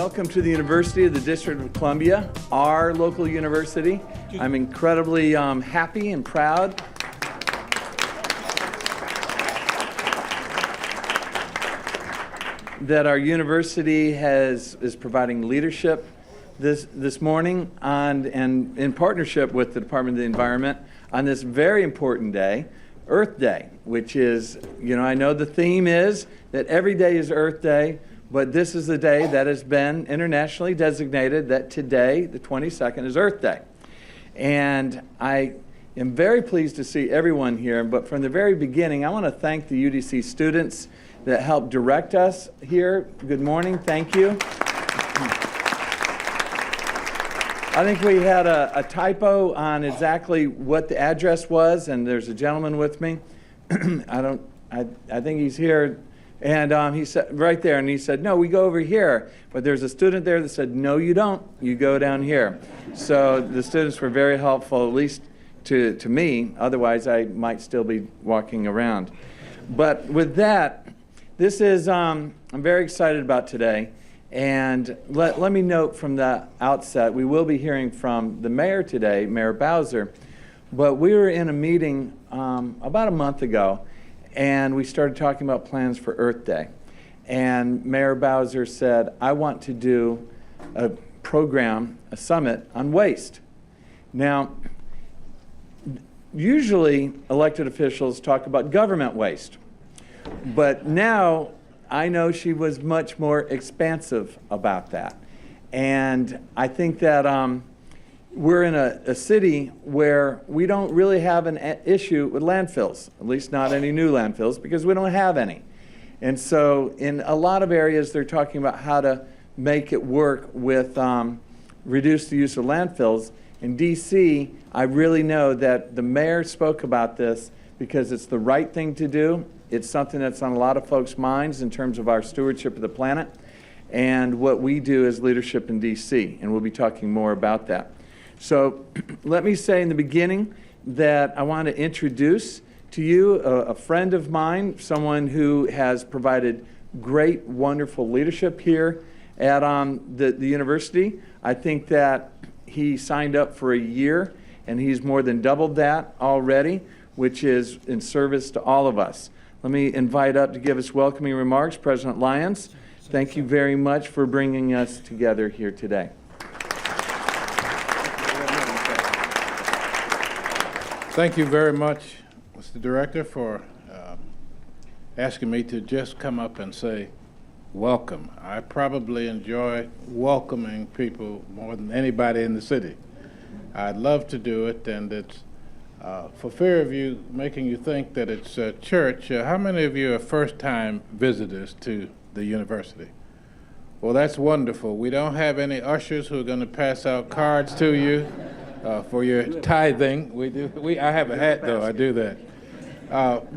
Welcome to the University of the District of Columbia, our local university. I'm incredibly happy and proud that our university is providing leadership this morning and in partnership with the Department of the Environment on this very important day, Earth Day, which is, I know the theme is that every day is Earth Day, but this is the day that has been internationally designated that today, the 22nd, is Earth Day. And I am very pleased to see everyone here, but from the very beginning, I want to thank the UDC students that helped direct us here. Good morning, thank you. I think we had a typo on exactly what the address was, and there's a gentleman with me. I think he's here. And he said, right there, and he said, no, we go over here. But there's a student there that said, no, you don't. You go down here. So the students were very helpful, at least to me. Otherwise, I might still be walking around. But with that, this is, I'm very excited about today. And let me note from the outset, we will be hearing from the mayor today, Mayor Bowser. But we were in a meeting about a month ago, and we started talking about plans for Earth Day. And Mayor Bowser said, I want to do a program, a summit on waste. Now, usually elected officials talk about government waste. But now I know she was much more expansive about that. And I think that we're in a city where we don't really have an issue with landfills, at least not any new landfills, because we don't have any. And so in a lot of areas, they're talking about how to make it work with reduce the use of landfills. In DC, I really know that the mayor spoke about this because it's the right thing to do. It's something that's on a lot of folks' minds in terms of our stewardship of the planet and what we do as leadership in DC, and we'll be talking more about that. So let me say in the beginning that I want to introduce to you a friend of mine, someone who has provided great, wonderful leadership here at the university. I think that he signed up for a year, and he's more than doubled that already, which is in service to all of us. Let me invite up to give us welcoming remarks, President Lyons. Thank you very much for bringing us together here today. Thank you very much, Mr. Director, for asking me to just come up and say welcome. I probably enjoy welcoming people more than anybody in the city. I'd love to do it, and it's for fear of you making you think that it's church, how many of you are first-time visitors to the university? Well, that's wonderful. We don't have any ushers who are going to pass out cards to you for your tithing. We do. I have a hat, though. I do that.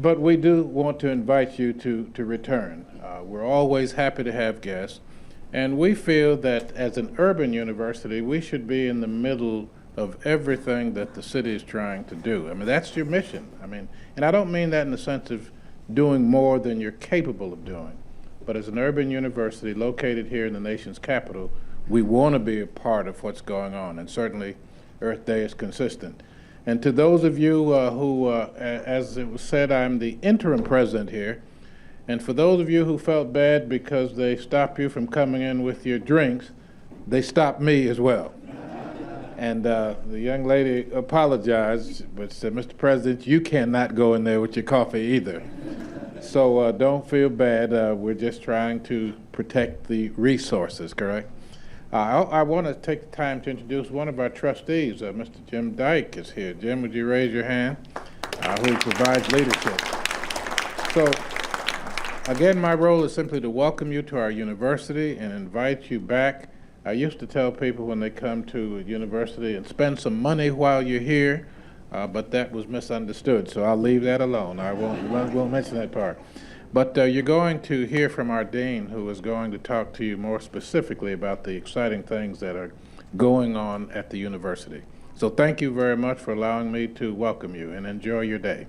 But we do want to invite you to return. We're always happy to have guests. And we feel that as an urban university, we should be in the middle of everything that the city is trying to do. I mean, that's your mission. I mean, and I don't mean that in the sense of doing more than you're capable of doing. But as an urban university located here in the nation's capital, we want to be a part of what's going on, and certainly Earth Day is consistent. And to those of you who, as it was said, I'm the interim president here, and for those of you who felt bad because they stopped you from coming in with your drinks, they stopped me as well. And the young lady apologized, but said, Mr. President, you cannot go in there with your coffee either. So don't feel bad. We're just trying to protect the resources, correct? I want to take the time to introduce one of our trustees. Mr. Jim Dyke is here. Jim, would you raise your hand? Who provides leadership. So, again, my role is simply to welcome you to our university and invite you back. I used to tell people when they come to a university and spend some money while you're here, but that was misunderstood, so I'll leave that alone. I won't mention that part. But you're going to hear from our dean, who is going to talk to you more specifically about the exciting things that are going on at the university. So thank you very much for allowing me to welcome you, and enjoy your day.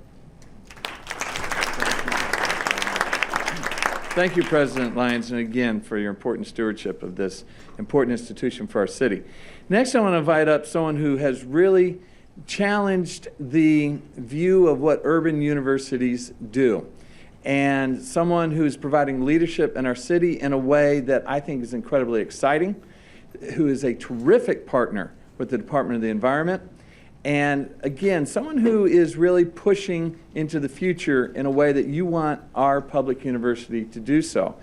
Thank you, President Lyons, and again for your important stewardship of this important institution for our city. Next, I want to invite up someone who has really challenged the view of what urban universities do, and someone who's providing leadership in our city in a way that I think is incredibly exciting, who is a terrific partner with the Department of the Environment, and again, someone who is really pushing into the future in a way that you want our public university to do so.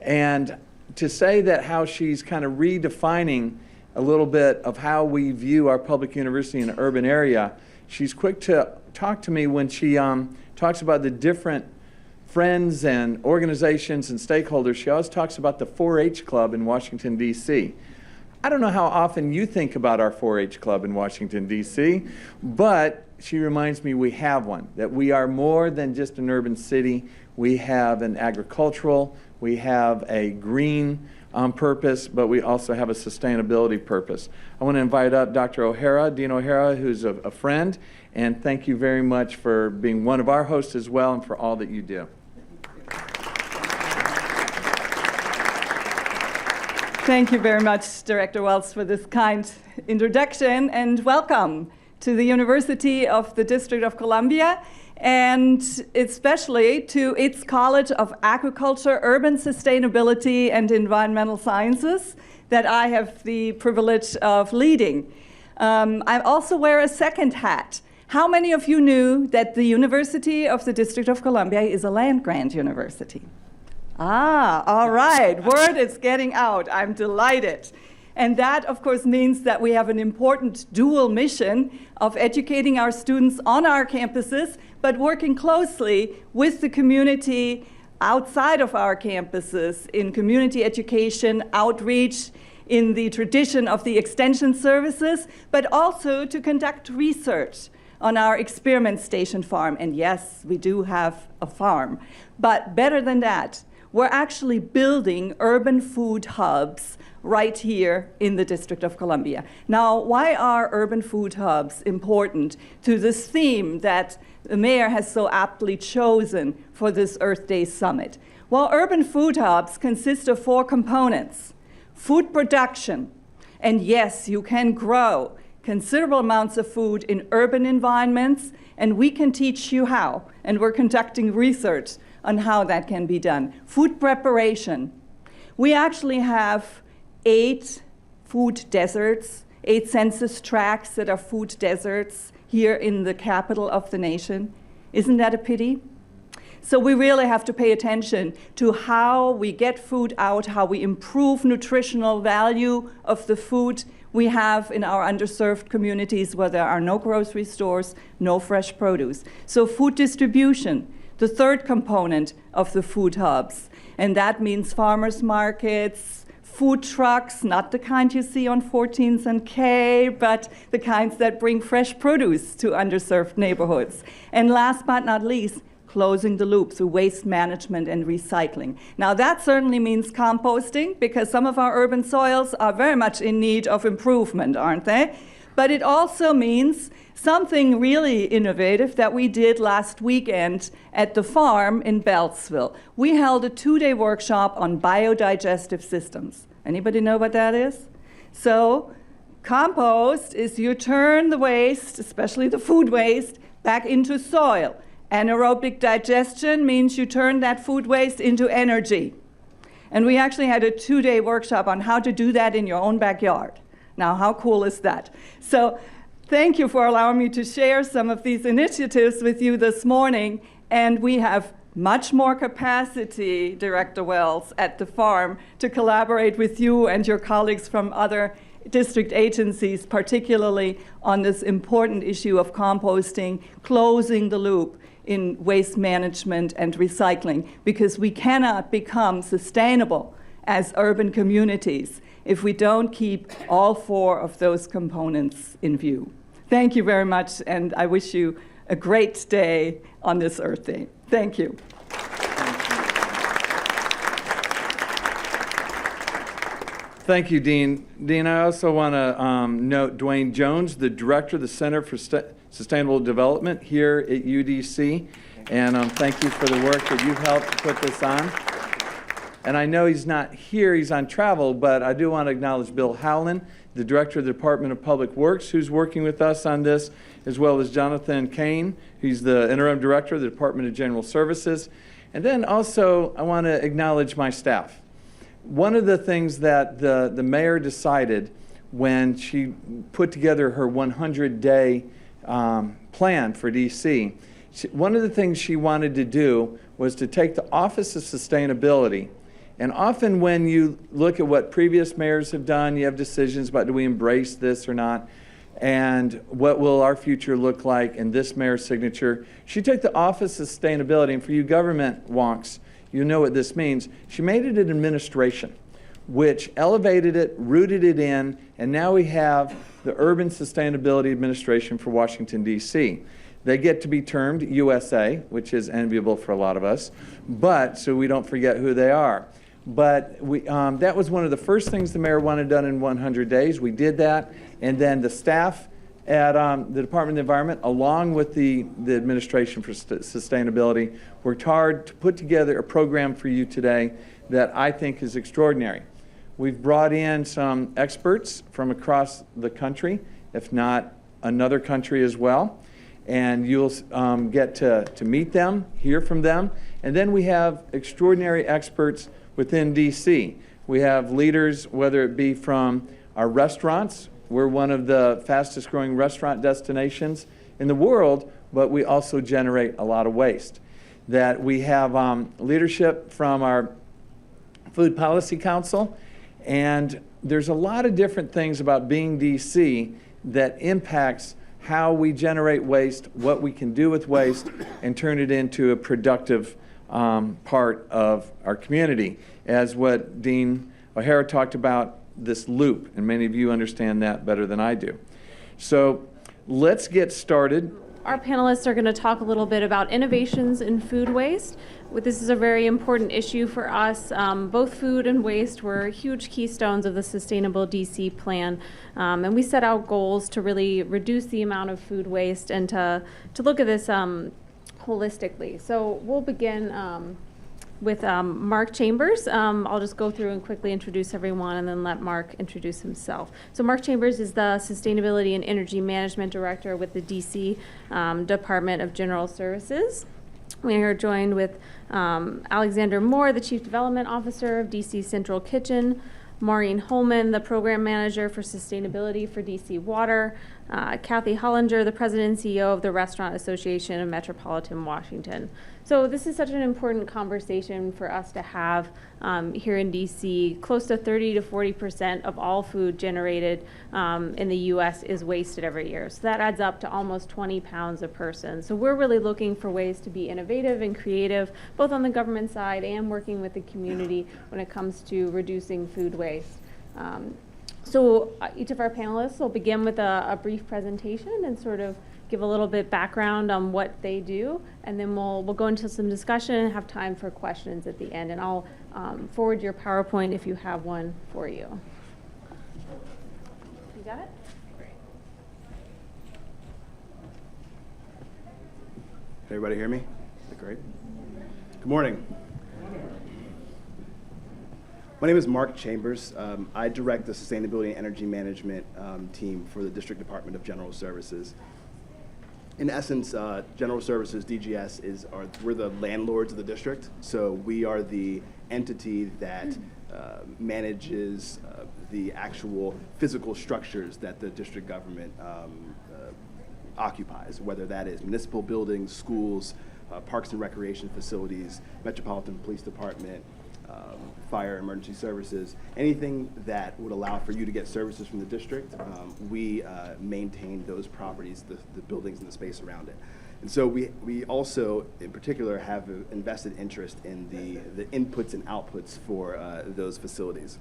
And to say that how she's kind of redefining a little bit of how we view our public university in an urban area, she's quick to talk to me when she talks about the different friends and organizations and stakeholders. She always talks about the 4-H Club in Washington, D.C. I don't know how often you think about our 4-H Club in Washington, D.C., but she reminds me we have one, that we are more than just an urban city. We have an agricultural, we have a green purpose, but we also have a sustainability purpose. I want to invite up Dr. O'Hara, Dean O'Hara, who's a friend, and thank you very much for being one of our hosts as well and for all that you do. Thank you very much, Director Wells, for this kind introduction, and welcome to the University of the District of Columbia, and especially to its College of Agriculture, Urban Sustainability, and Environmental Sciences that I have the privilege of leading. I also wear a second hat. How many of you knew that the University of the District of Columbia is a land-grant university? Ah, all right. Word is getting out. I'm delighted. And that, of course, means that we have an important dual mission of educating our students on our campuses, but working closely with the community outside of our campuses in community education, outreach, in the tradition of the extension services, but also to conduct research on our experiment station farm. And yes, we do have a farm. But better than that, we're actually building urban food hubs right here in the District of Columbia. Now, why are urban food hubs important to this theme that the mayor has so aptly chosen for this Earth Day Summit? Well, urban food hubs consist of 4 components: food production, and yes, you can grow considerable amounts of food in urban environments, and we can teach you how, and we're conducting research on how that can be done. Food preparation. We actually have 8 food deserts, 8 census tracts that are food deserts here in the capital of the nation. Isn't that a pity? So we really have to pay attention to how we get food out, how we improve nutritional value of the food we have in our underserved communities where there are no grocery stores, no fresh produce. So food distribution, the third component of the food hubs. And that means farmers markets, food trucks, not the kind you see on 14th and K, but the kinds that bring fresh produce to underserved neighborhoods. And last but not least, closing the loop through waste management and recycling. Now that certainly means composting, because some of our urban soils are very much in need of improvement, aren't they? But it also means something really innovative that we did last weekend at the farm in Beltsville. We held a 2-day workshop on biodigestive systems. Anybody know what that is? So compost is you turn the waste, especially the food waste, back into soil. Anaerobic digestion means you turn that food waste into energy. And we actually had a 2-day workshop on how to do that in your own backyard. Now, how cool is that? So thank you for allowing me to share some of these initiatives with you this morning. And we have much more capacity, Director Wells, at the farm to collaborate with you and your colleagues from other district agencies, particularly on this important issue of composting, closing the loop in waste management and recycling, because we cannot become sustainable as urban communities if we don't keep all 4 of those components in view. Thank you very much, and I wish you a great day on this Earth Day. Thank you. Thank you, Dean. Dean, I also want to note Dwayne Jones, the director of the Center for Sustainable Development here at UDC, and thank you for the work that you've helped to put this on. And I know he's not here, he's on travel, but I do want to acknowledge Bill Howland, the Director of the Department of Public Works, who's working with us on this, as well as Jonathan Kane, who's the Interim Director of the Department of General Services. And then also, I want to acknowledge my staff. One of the things that the mayor decided when she put together her 100-day plan for DC, one of the things she wanted to do was to take the Office of Sustainability, and often when you look at what previous mayors have done, you have decisions about do we embrace this or not, and what will our future look like in this mayor's signature. She took the Office of Sustainability, and for you government wonks, you know what this means. She made it an administration, which elevated it, rooted it in, and now we have the Urban Sustainability Administration for Washington, D.C. They get to be termed USA, which is enviable for a lot of us, but so we don't forget who they are. But that was one of the first things the mayor wanted done in 100 days. We did that, and then the staff at the Department of the Environment, along with the Administration for Sustainability, worked hard to put together a program for you today that I think is extraordinary. We've brought in some experts from across the country, if not another country as well, and you'll get to meet them, hear from them, and then we have extraordinary experts within DC. We have leaders, whether it be from our restaurants. We're one of the fastest growing restaurant destinations in the world, but we also generate a lot of waste. That we have leadership from our Food Policy Council, and there's a lot of different things about being DC that impacts how we generate waste, what we can do with waste, and turn it into a productive part of our community. As what Dean O'Hara talked about, this loop, and many of you understand that better than I do. So let's get started. Our panelists are going to talk a little bit about innovations in food waste. This is a very important issue for us. Both food and waste were huge keystones of the Sustainable DC plan. And we set out goals to really reduce the amount of food waste and to look at this holistically. So we'll begin with Mark Chambers. I'll just go through and quickly introduce everyone and then let Mark introduce himself. So Mark Chambers is the Sustainability and Energy Management Director with the DC Department of General Services. We are joined with Alexander Moore, the Chief Development Officer of DC Central Kitchen, Maureen Holman, the Program Manager for Sustainability for DC Water, Kathy Hollinger, the President and CEO of the Restaurant Association of Metropolitan Washington. So this is such an important conversation for us to have here in DC. Close to 30 to 40% of all food generated in the U.S. is wasted every year. So that adds up to almost 20 pounds a person. So we're really looking for ways to be innovative and creative, both on the government side and working with the community when it comes to reducing food waste. So each of our panelists will begin with a brief presentation and sort of give a little bit background on what they do, and then we'll go into some discussion and have time for questions at the end. And I'll forward your PowerPoint if you have one for you. You got it? Great. Can everybody hear me? Is that great? Good morning. My name is Mark Chambers. I direct the Sustainability and Energy Management team for the District Department of General Services. In essence, General Services, DGS, we're the landlords of the district. So we are the entity that manages the actual physical structures that the district government occupies, whether that is municipal buildings, schools, parks and recreation facilities, Metropolitan Police Department, fire emergency services, anything that would allow for you to get services from the district, we maintain those properties, the buildings and the space around it. And so we also, in particular, have an invested interest in the inputs and outputs for those facilities.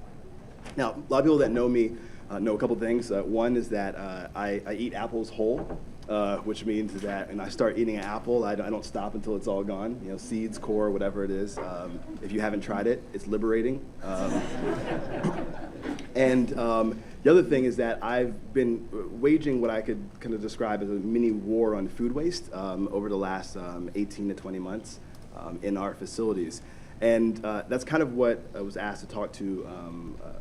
Now, a lot of people that know me know a couple things. One is that I eat apples whole. Which means that when I start eating an apple, I don't stop until it's all gone. You know, seeds, core, whatever it is. If you haven't tried it, it's liberating. And the other thing is that I've been waging what I could kind of describe as a mini war on food waste over the last 18 to 20 months in our facilities. And that's kind of what I was asked to talk to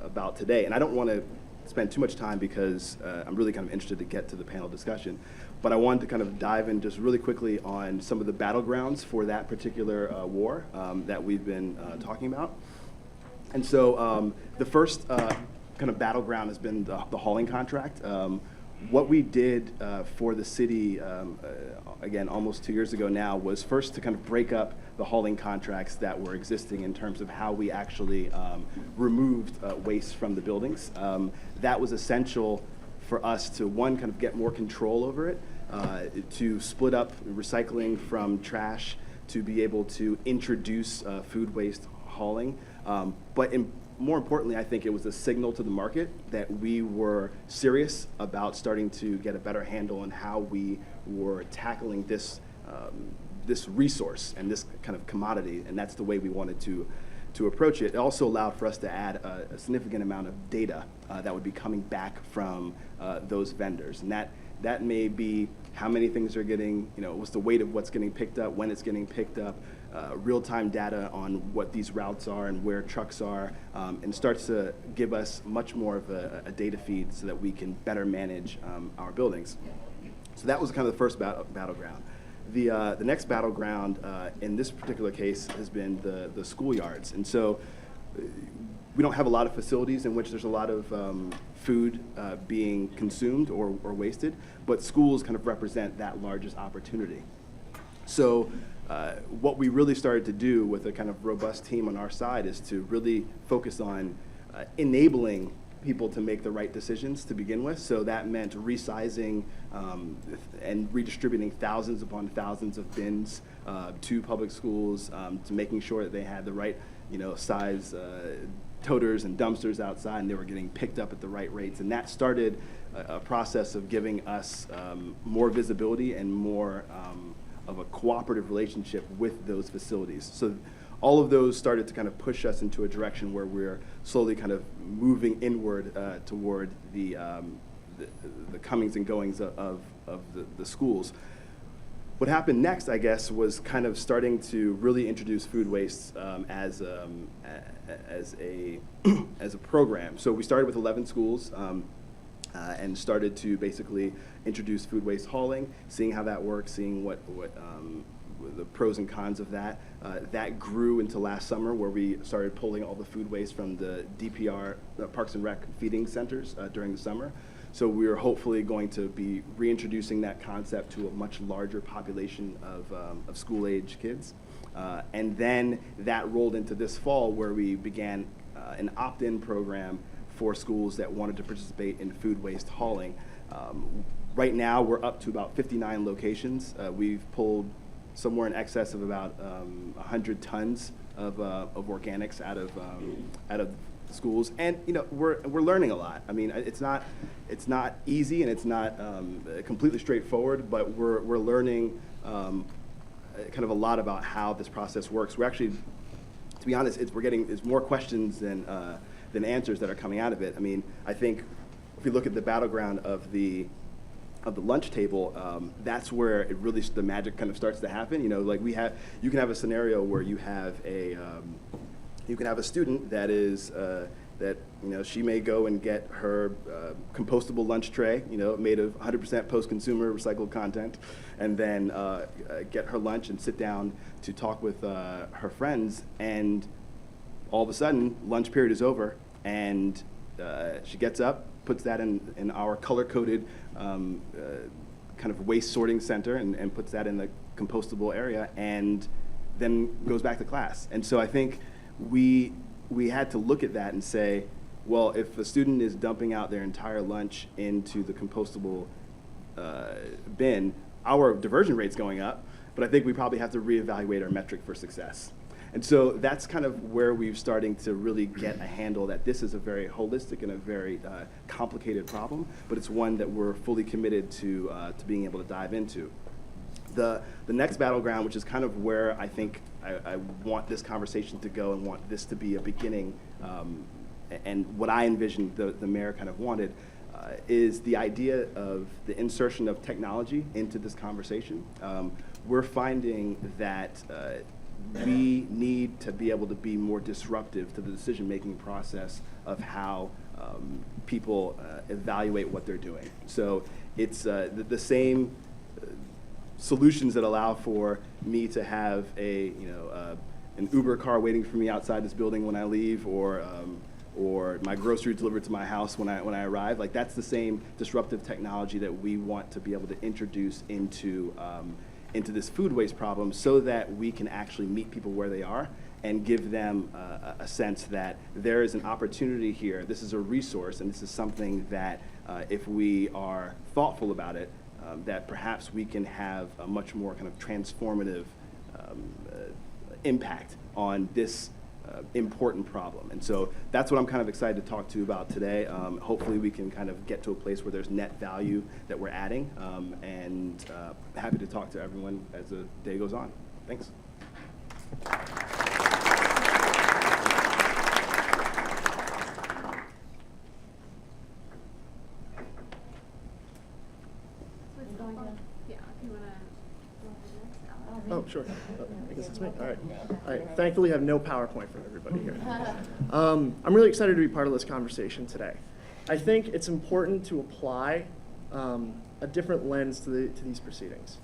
about today. And I don't want to spend too much time because I'm really kind of interested to get to the panel discussion. But I wanted to kind of dive in just really quickly on some of the battlegrounds for that particular war that we've been talking about. And so the first kind of battleground has been the hauling contract. What we did for the city, again, almost 2 years ago now, was first to kind of break up the hauling contracts that were existing in terms of how we actually removed waste from the buildings. That was essential for us to, one, kind of get more control over it, to split up recycling from trash, to be able to introduce food waste hauling. But more importantly, I think it was a signal to the market that we were serious about starting to get a better handle on how we were tackling this this resource and this kind of commodity, and that's the way we wanted to approach it. It also allowed for us to add a significant amount of data that would be coming back from those vendors, and that may be how many things are getting, what's the weight of what's getting picked up, when it's getting picked up, real-time data on what these routes are and where trucks are, and starts to give us much more of a data feed so that we can better manage our buildings. So that was kind of the first battleground. The next battleground in this particular case has been the schoolyards. And so we don't have a lot of facilities in which there's a lot of food being consumed or wasted, but schools kind of represent that largest opportunity. So what we really started to do with a kind of robust team on our side is to really focus on enabling people to make the right decisions to begin with. So that meant resizing and redistributing thousands upon thousands of bins to public schools, to making sure that they had the right size toters and dumpsters outside, and they were getting picked up at the right rates. And that started a process of giving us more visibility and more of a cooperative relationship with those facilities. So all of those started to kind of push us into a direction where we're slowly kind of moving inward toward the comings and goings of the schools. What happened next, I guess, was kind of starting to really introduce food waste as a program. So we started with 11 schools and started to basically introduce food waste hauling, seeing how that works, seeing what the pros and cons of that. That grew into last summer, where we started pulling all the food waste from the DPR, Parks and Rec feeding centers during the summer. So we are hopefully going to be reintroducing that concept to a much larger population of school-age kids. And then that rolled into this fall, where we began an opt-in program for schools that wanted to participate in food waste hauling. Right now, we're up to about 59 locations. We've pulled somewhere in excess of about 100 tons of organics out of schools, and we're learning a lot. I mean, it's not easy, and it's not completely straightforward, but we're learning kind of a lot about how this process works. We're actually, to be honest, it's more questions than answers that are coming out of it. I mean, I think if we look at the battleground of the lunch table, that's where it really the magic kind of starts to happen. Like you can have a scenario where you have a student that is she may go and get her compostable lunch tray, made of 100% post-consumer recycled content, and then get her lunch and sit down to talk with her friends, and all of a sudden lunch period is over, and she gets up, puts that in our color-coded kind of waste sorting center, and puts that in the compostable area, and then goes back to class. And so I think we had to look at that and say, well, if a student is dumping out their entire lunch into the compostable bin, our diversion rate's going up, but I think we probably have to reevaluate our metric for success. And so that's kind of where we're starting to really get a handle that this is a very holistic and a very complicated problem, but it's one that we're fully committed to being able to dive into. The next battleground, which is kind of where I think I want this conversation to go and want this to be a beginning, and what I envisioned the mayor kind of wanted, is the idea of the insertion of technology into this conversation. We're finding that we need to be able to be more disruptive to the decision-making process of how people evaluate what they're doing. So it's the same solutions that allow for me to have an Uber car waiting for me outside this building when I leave, or my groceries delivered to my house when I arrive. Like, that's the same disruptive technology that we want to be able to introduce into this food waste problem, so that we can actually meet people where they are and give them a sense that there is an opportunity here. This is a resource, and this is something that if we are thoughtful about it, that perhaps we can have a much more kind of transformative impact on this important problem. And so that's what I'm kind of excited to talk to you about today. Hopefully we can kind of get to a place where there's net value that we're adding, and happy to talk to everyone as the day goes on. Thanks. Oh, sure. I guess it's me. All right. I thankfully have no PowerPoint for everybody here. I'm really excited to be part of this conversation today. I think it's important to apply a different lens to these proceedings.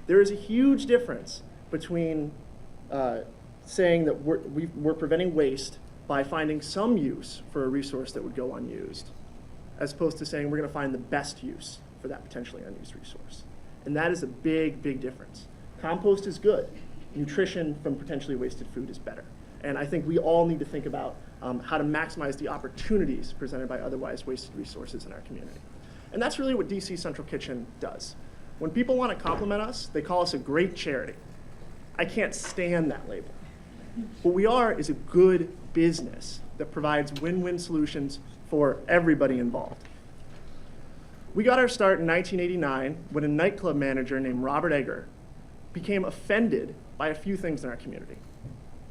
There is a huge difference between saying that we're preventing waste by finding some use for a resource that would go unused, as opposed to saying we're going to find the best use for that potentially unused resource. And that is a big, big difference. Compost is good. Nutrition from potentially wasted food is better. And I think we all need to think about how to maximize the opportunities presented by otherwise wasted resources in our community. And that's really what DC Central Kitchen does. When people want to compliment us, they call us a great charity. I can't stand that label. What we are is a good business that provides win-win solutions for everybody involved. We got our start in 1989 when a nightclub manager named Robert Egger became offended by a few things in our community.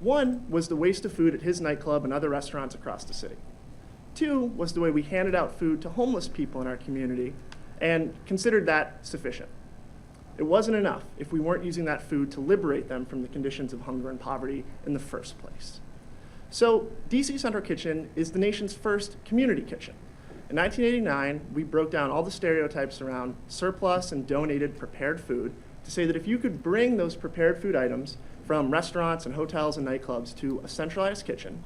One was the waste of food at his nightclub and other restaurants across the city. Two was the way we handed out food to homeless people in our community and considered that sufficient. It wasn't enough if we weren't using that food to liberate them from the conditions of hunger and poverty in the first place. So DC Central Kitchen is the nation's first community kitchen. In 1989, we broke down all the stereotypes around surplus and donated prepared food to say that if you could bring those prepared food items from restaurants and hotels and nightclubs to a centralized kitchen,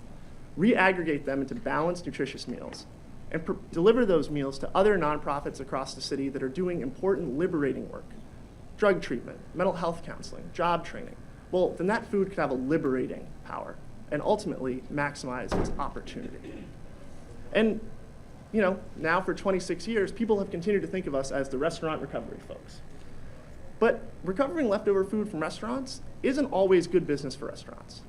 re-aggregate them into balanced, nutritious meals, and deliver those meals to other nonprofits across the city that are doing important liberating work, drug treatment, mental health counseling, job training, well, then that food could have a liberating power and ultimately maximize its opportunity. And now for 26 years, people have continued to think of us as the restaurant recovery folks. But recovering leftover food from restaurants isn't always good business for restaurants.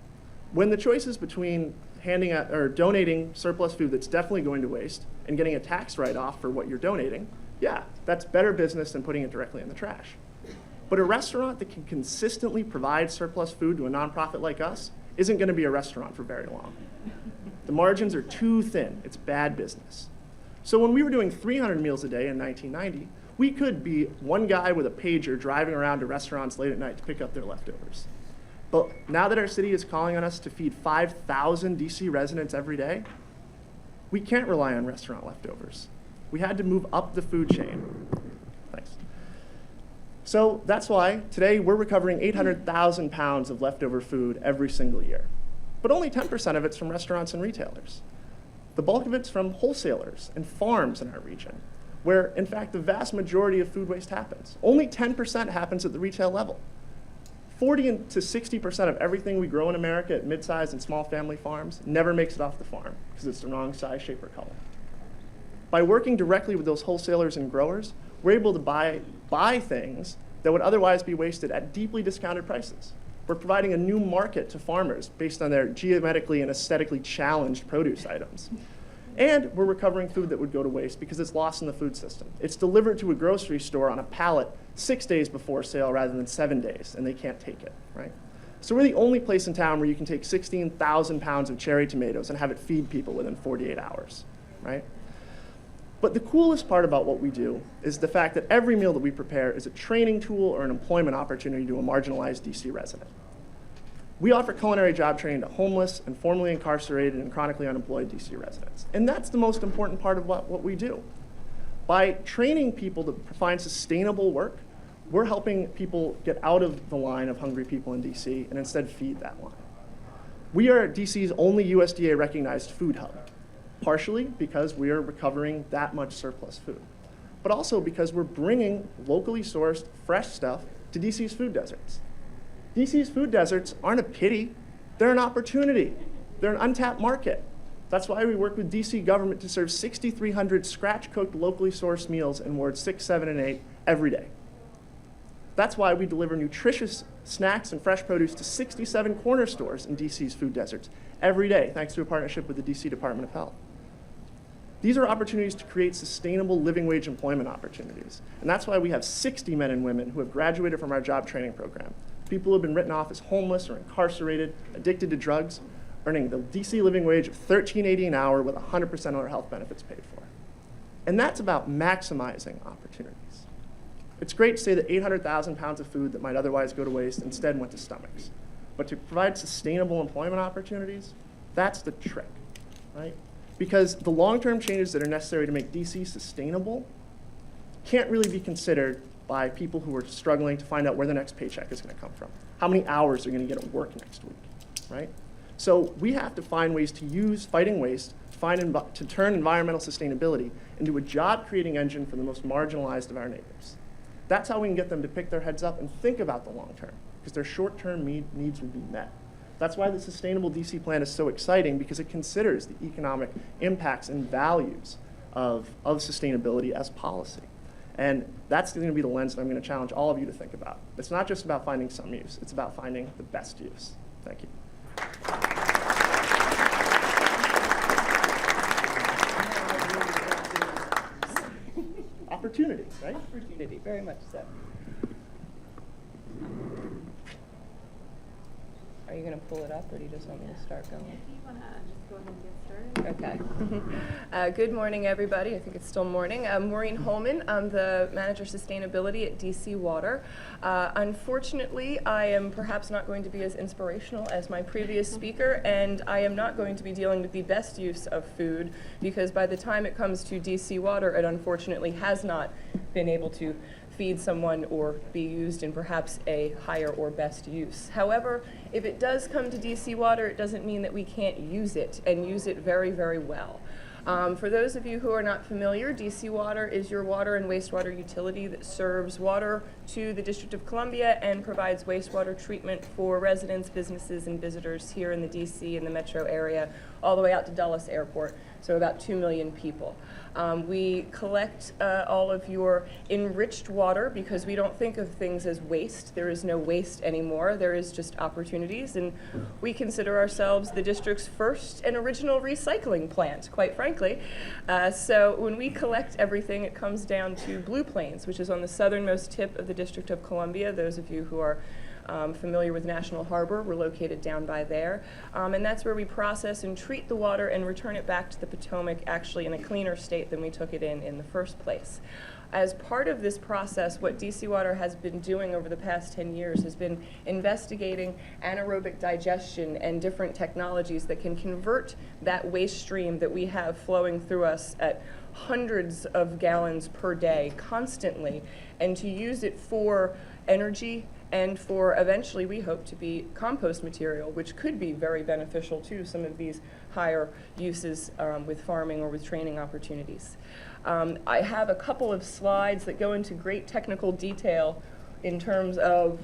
When the choice is between handing out or donating surplus food that's definitely going to waste and getting a tax write-off for what you're donating, yeah, that's better business than putting it directly in the trash. But a restaurant that can consistently provide surplus food to a nonprofit like us isn't going to be a restaurant for very long. The margins are too thin. It's bad business. So when we were doing 300 meals a day in 1990, we could be one guy with a pager driving around to restaurants late at night to pick up their leftovers. But now that our city is calling on us to feed 5,000 DC residents every day, we can't rely on restaurant leftovers. We had to move up the food chain. Thanks. So that's why today we're recovering 800,000 pounds of leftover food every single year. But only 10% of it's from restaurants and retailers. The bulk of it's from wholesalers and farms in our region, where, in fact, the vast majority of food waste happens. Only 10% happens at the retail level. 40 to 60% of everything we grow in America at mid-sized and small family farms never makes it off the farm because it's the wrong size, shape, or color. By working directly with those wholesalers and growers, we're able to buy things that would otherwise be wasted at deeply discounted prices. We're providing a new market to farmers based on their geometrically and aesthetically challenged produce items. And we're recovering food that would go to waste because it's lost in the food system. It's delivered to a grocery store on a pallet 6 days before sale rather than 7 days, and they can't take it, right? So we're the only place in town where you can take 16,000 pounds of cherry tomatoes and have it feed people within 48 hours, right? But the coolest part about what we do is the fact that every meal that we prepare is a training tool or an employment opportunity to a marginalized DC resident. We offer culinary job training to homeless and formerly incarcerated and chronically unemployed DC residents. And that's the most important part of what we do. By training people to find sustainable work, we're helping people get out of the line of hungry people in DC and instead feed that line. We are DC's only USDA recognized food hub, partially because we are recovering that much surplus food, but also because we're bringing locally sourced, fresh stuff to DC's food deserts. DC's food deserts aren't a pity, they're an opportunity. They're an untapped market. That's why we work with DC government to serve 6,300 scratch-cooked, locally sourced meals in wards 6, 7, and 8 every day. That's why we deliver nutritious snacks and fresh produce to 67 corner stores in DC's food deserts every day, thanks to a partnership with the DC Department of Health. These are opportunities to create sustainable living wage employment opportunities. And that's why we have 60 men and women who have graduated from our job training program. People who have been written off as homeless or incarcerated, addicted to drugs, earning the DC living wage of $13.80 an hour with 100% of their health benefits paid for. And that's about maximizing opportunities. It's great to say that 800,000 pounds of food that might otherwise go to waste instead went to stomachs. But to provide sustainable employment opportunities, that's the trick, right? Because the long-term changes that are necessary to make DC sustainable can't really be considered by people who are struggling to find out where the next paycheck is going to come from. How many hours they're going to get at work next week, right? So we have to find ways to use fighting waste to turn environmental sustainability into a job-creating engine for the most marginalized of our neighbors. That's how we can get them to pick their heads up and think about the long term, because their short-term needs will be met. That's why the Sustainable DC Plan is so exciting, because it considers the economic impacts and values of sustainability as policy. And that's going to be the lens that I'm going to challenge all of you to think about. It's not just about finding some use, it's about finding the best use. Thank you. Opportunity, right? Opportunity, very much so. Are you going to pull it up, or do you just want me to start going? If you want to just go ahead and get started. Okay. Good morning, everybody. I think it's still morning. I'm Maureen Holman. I'm the Manager of Sustainability at DC Water. Unfortunately, I am perhaps not going to be as inspirational as my previous speaker, and I am not going to be dealing with the best use of food, because by the time it comes to DC Water, it unfortunately has not been able to feed someone or be used in perhaps a higher or best use. However, if it does come to DC Water, it doesn't mean that we can't use it, and use it very, very well. For those of you who are not familiar, DC Water is your water and wastewater utility that serves water to the District of Columbia and provides wastewater treatment for residents, businesses, and visitors here in the DC and the metro area, all the way out to Dulles Airport, so about 2 million people. We collect all of your enriched water, because we don't think of things as waste. There is no waste anymore. There is just opportunities, and we consider ourselves the district's first and original recycling plant, quite frankly. So when we collect everything, it comes down to Blue Plains, which is on the southernmost tip of the District of Columbia. Those of you who are familiar with National Harbor, we're located down by there. And that's where we process and treat the water and return it back to the Potomac, actually in a cleaner state than we took it in the first place. As part of this process, what DC Water has been doing over the past 10 years has been investigating anaerobic digestion and different technologies that can convert that waste stream that we have flowing through us at hundreds of gallons per day constantly, and to use it for energy and for eventually, we hope, to be compost material, which could be very beneficial to some of these higher uses with farming or with training opportunities. I have a couple of slides that go into great technical detail in terms of,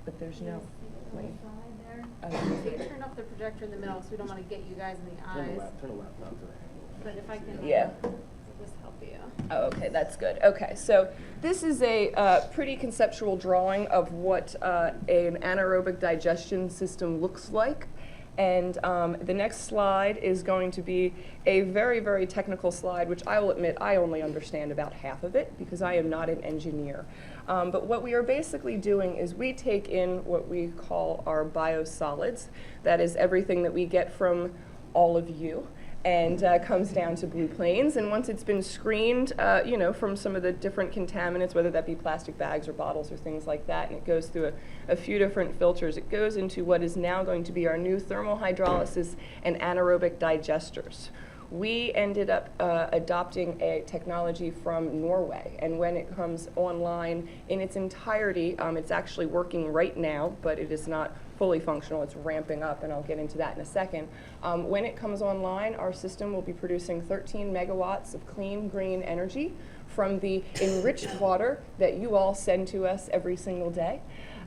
but there's no. Wait. So you turned off the projector in the middle, so we don't want to get you guys in the eyes. Turn the laptop to that. But if I can Yeah. just help you. Oh, okay, that's good. Okay, so this is a pretty conceptual drawing of what an anaerobic digestion system looks like. And the next slide is going to be a very, very technical slide, which I will admit I only understand about half of it, because I am not an engineer. But what we are basically doing is we take in what we call our biosolids. That is everything that we get from all of you. and comes down to Blue Plains. And once it's been screened, from some of the different contaminants, whether that be plastic bags or bottles or things like that, and it goes through a few different filters, it goes into what is now going to be our new thermal hydrolysis and anaerobic digesters. We ended up adopting a technology from Norway, and when it comes online in its entirety, it's actually working right now, but it is not fully functional. It's ramping up, and I'll get into that in a second. When it comes online, our system will be producing 13 megawatts of clean, green energy from the enriched water that you all send to us every single day.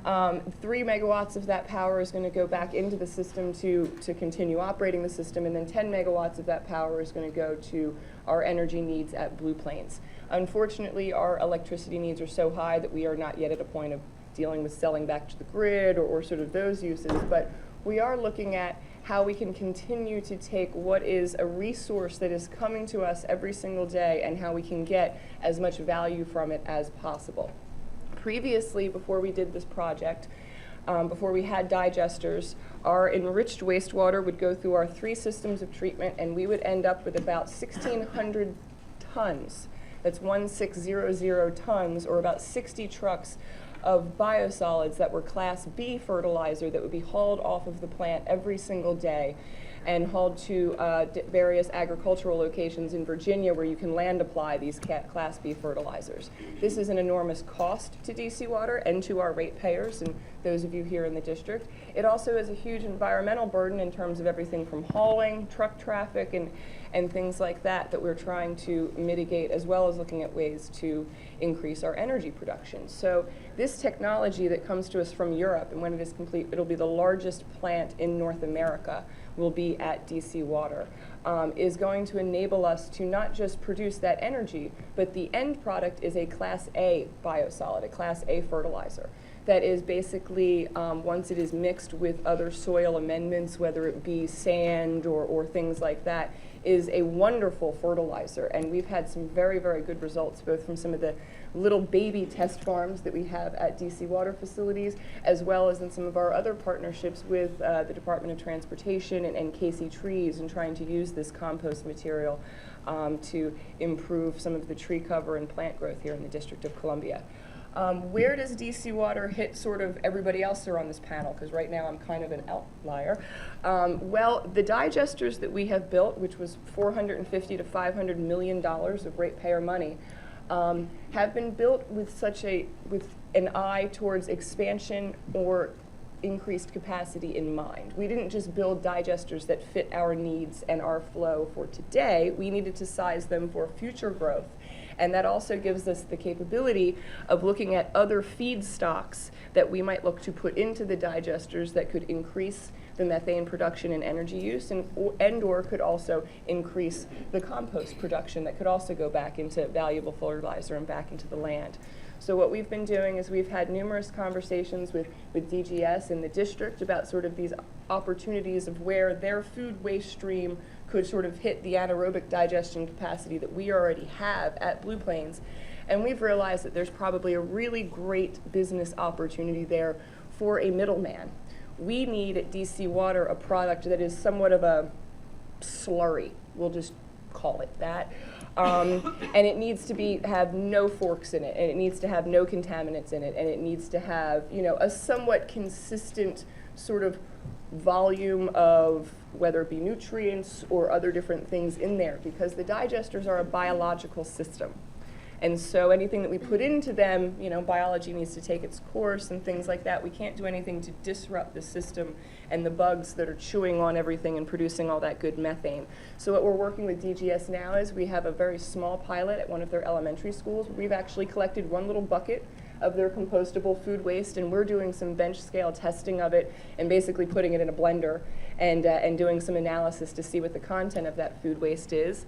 3 megawatts of that power is going to go back into the system to continue operating the system, and then 10 megawatts of that power is going to go to our energy needs at Blue Plains. Unfortunately, our electricity needs are so high that we are not yet at a point of dealing with selling back to the grid or sort of those uses, but we are looking at how we can continue to take what is a resource that is coming to us every single day and how we can get as much value from it as possible. Previously, before we did this project, before we had digesters, our enriched wastewater would go through our 3 systems of treatment, and we would end up with about 1,600 tons. That's 1,600 tons, or about 60 trucks of biosolids that were Class B fertilizer that would be hauled off of the plant every single day and hauled to various agricultural locations in Virginia where you can land apply these Class B fertilizers. This is an enormous cost to DC Water and to our ratepayers and those of you here in the district. It also is a huge environmental burden in terms of everything from hauling, truck traffic, and things like that we're trying to mitigate, as well as looking at ways to increase our energy production. So this technology that comes to us from Europe, and when it is complete, it'll be the largest plant in North America, will be at DC Water, is going to enable us to not just produce that energy, but the end product is a Class A biosolid, a Class A fertilizer. That is basically, once it is mixed with other soil amendments, whether it be sand or things like that, is a wonderful fertilizer. And we've had some very, very good results, both from some of the little baby test farms that we have at DC Water facilities, as well as in some of our other partnerships with the Department of Transportation and Casey Trees, and trying to use this compost material to improve some of the tree cover and plant growth here in the District of Columbia. Where does DC Water hit sort of everybody else here on this panel? Because right now I'm kind of an outlier. Well, the digesters that we have built, which was $450 to $500 million of ratepayer money, have been built with an eye towards expansion or increased capacity in mind. We didn't just build digesters that fit our needs and our flow for today. We needed to size them for future growth. And that also gives us the capability of looking at other feedstocks that we might look to put into the digesters that could increase the methane production and energy use, and or could also increase the compost production that could also go back into valuable fertilizer and back into the land. So what we've been doing is we've had numerous conversations with DGS and the district about sort of these opportunities of where their food waste stream could sort of hit the anaerobic digestion capacity that we already have at Blue Plains. And we've realized that there's probably a really great business opportunity there for a middleman. We need at DC Water a product that is somewhat of a slurry. We'll just call it that. And it needs to have no forks in it, and it needs to have no contaminants in it, and it needs to have, a somewhat consistent sort of volume of whether it be nutrients or other different things in there, because the digesters are a biological system. And so anything that we put into them, biology needs to take its course and things like that. We can't do anything to disrupt the system and the bugs that are chewing on everything and producing all that good methane. So what we're working with DGS now is we have a very small pilot at one of their elementary schools. We've actually collected one little bucket of their compostable food waste, and we're doing some bench scale testing of it and basically putting it in a blender and doing some analysis to see what the content of that food waste is.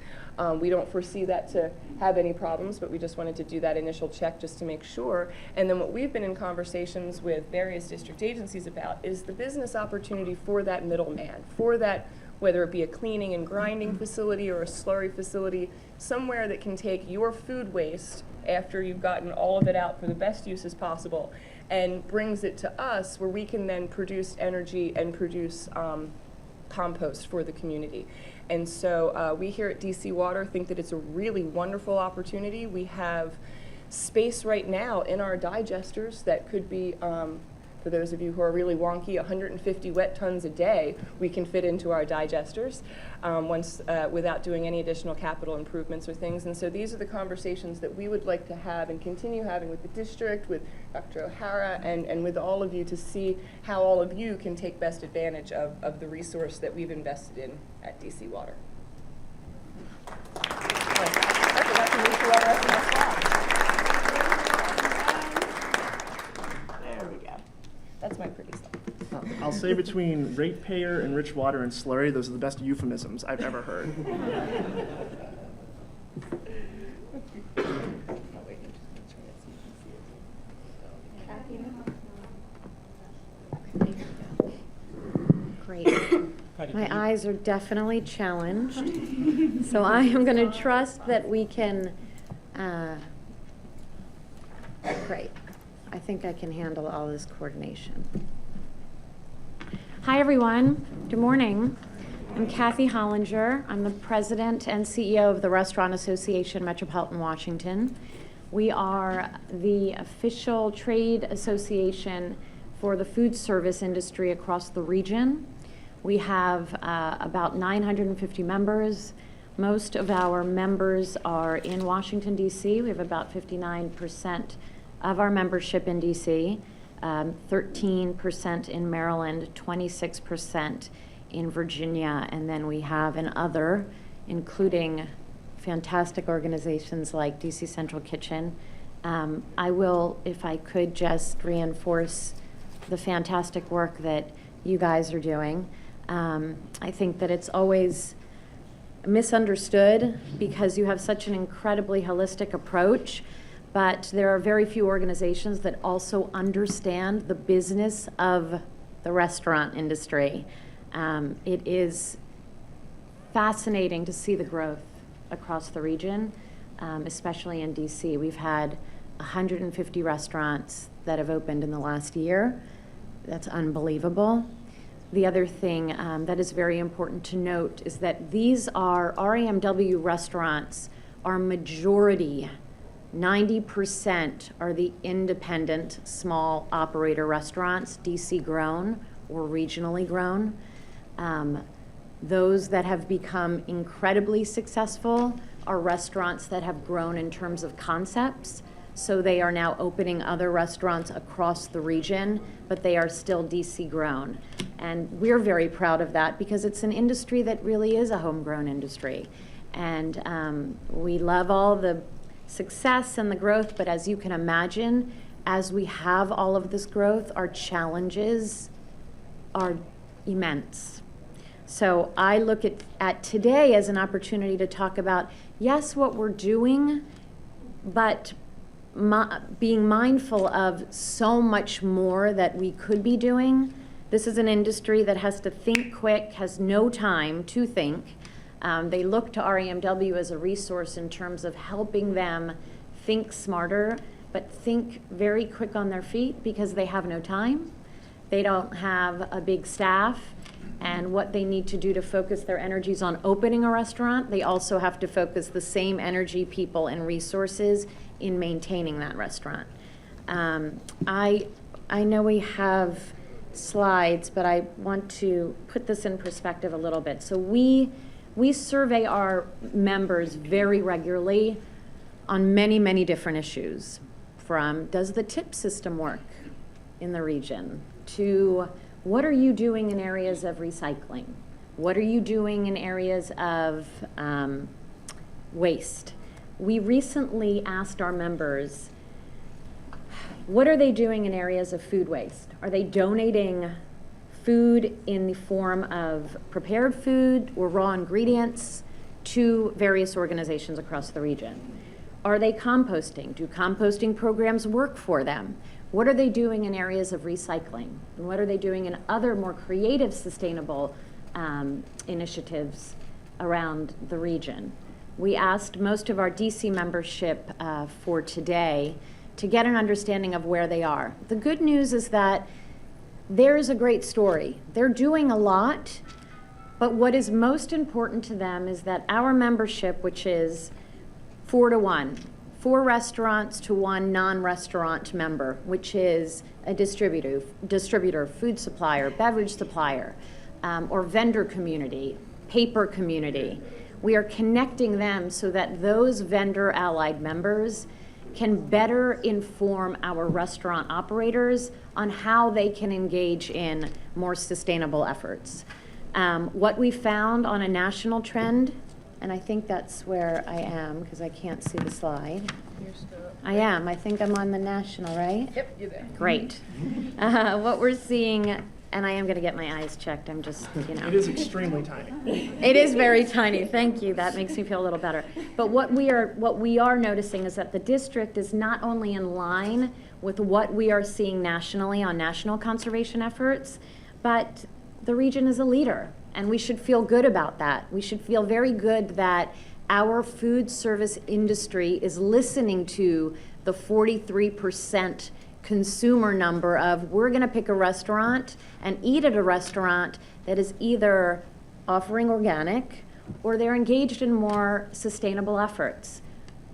We don't foresee that to have any problems, but we just wanted to do that initial check just to make sure. And then what we've been in conversations with various district agencies about is the business opportunity for that middleman, for that, whether it be a cleaning and grinding facility or a slurry facility, somewhere that can take your food waste after you've gotten all of it out for the best uses possible and brings it to us, where we can then produce energy and produce compost for the community. And so we here at DC Water think that it's a really wonderful opportunity. We have space right now in our digesters that could be, for those of you who are really wonky, 150 wet tons a day we can fit into our digesters without doing any additional capital improvements or things. And so these are the conversations that we would like to have and continue having with the district, with Dr. O'Hara, and with all of you to see how all of you can take best advantage of the resource that we've invested in at DC Water. I forgot to move to our rest of my slides. There we go. That's my pretty slide. I'll say between ratepayer and rich water and slurry, those are the best euphemisms I've ever heard. Great. My eyes are definitely challenged, so I am going to trust that we can. Great. I think I can handle all this coordination. Hi, everyone. Good morning. I'm Kathy Hollinger. I'm the president and CEO of the Restaurant Association Metropolitan Washington. We are the official trade association for the food service industry across the region. We have about 950 members. Most of our members are in Washington, D.C. We have about 59% of our membership in D.C., 13% in Maryland, 26% in Virginia, and then we have an other, including fantastic organizations like DC Central Kitchen. I will, if I could, just reinforce the fantastic work that you guys are doing. I think that it's always misunderstood because you have such an incredibly holistic approach, but there are very few organizations that also understand the business of the restaurant industry. It is fascinating to see the growth across the region, especially in DC. We've had 150 restaurants that have opened in the last year. That's unbelievable. The other thing that is very important to note is that these are RAMW restaurants, are majority, 90% are the independent small operator restaurants, DC grown or regionally grown. Those that have become incredibly successful are restaurants that have grown in terms of concepts. So they are now opening other restaurants across the region, but they are still DC grown. And we're very proud of that because it's an industry that really is a homegrown industry. And we love all the success and the growth, but as you can imagine, as we have all of this growth, our challenges are immense. So I look at today as an opportunity to talk about, yes, what we're doing, but being mindful of so much more that we could be doing. This is an industry that has to think quick, has no time to think. They look to RAMW as a resource in terms of helping them think smarter, but think very quick on their feet because they have no time. They don't have a big staff, and what they need to do to focus their energies on opening a restaurant, they also have to focus the same energy, people, and resources in maintaining that restaurant. I know we have slides, but I want to put this in perspective a little bit. So we survey our members very regularly on many, many different issues, from does the tip system work in the region, to what are you doing in areas of recycling? What are you doing in areas of waste? We recently asked our members, what are they doing in areas of food waste? Are they donating food in the form of prepared food or raw ingredients to various organizations across the region? Are they composting? Do composting programs work for them? What are they doing in areas of recycling? And what are they doing in other more creative, sustainable initiatives around the region? We asked most of our DC membership for today to get an understanding of where they are. The good news is that there is a great story. They're doing a lot, But what is most important to them is that our membership, which is 4-to-1, 4 restaurants to 1 non-restaurant member, which is a distributor, food supplier, beverage supplier, or vendor community, paper community. We are connecting them so that those vendor allied members can better inform our restaurant operators on how they can engage in more sustainable efforts. What we found on a national trend, and I think that's where I am because I can't see the slide. You're still up. I am. I think I'm on the national, right? Yep, you're there. Great. What we're seeing, and I am going to get my eyes checked. I'm just, It is extremely tiny. It is very tiny. Thank you. That makes me feel a little better. But what we are noticing is that the district is not only in line with what we are seeing nationally on national conservation efforts, but the region is a leader, and we should feel good about that. We should feel very good that our food service industry is listening to the 43% consumer number of we're going to pick a restaurant and eat at a restaurant that is either offering organic or they're engaged in more sustainable efforts.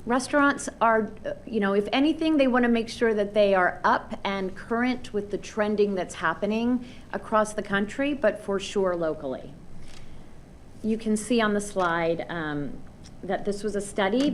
Restaurants are, if anything, they want to make sure that they are up and current with the trending that's happening across the country, but for sure locally. You can see on the slide that this was a study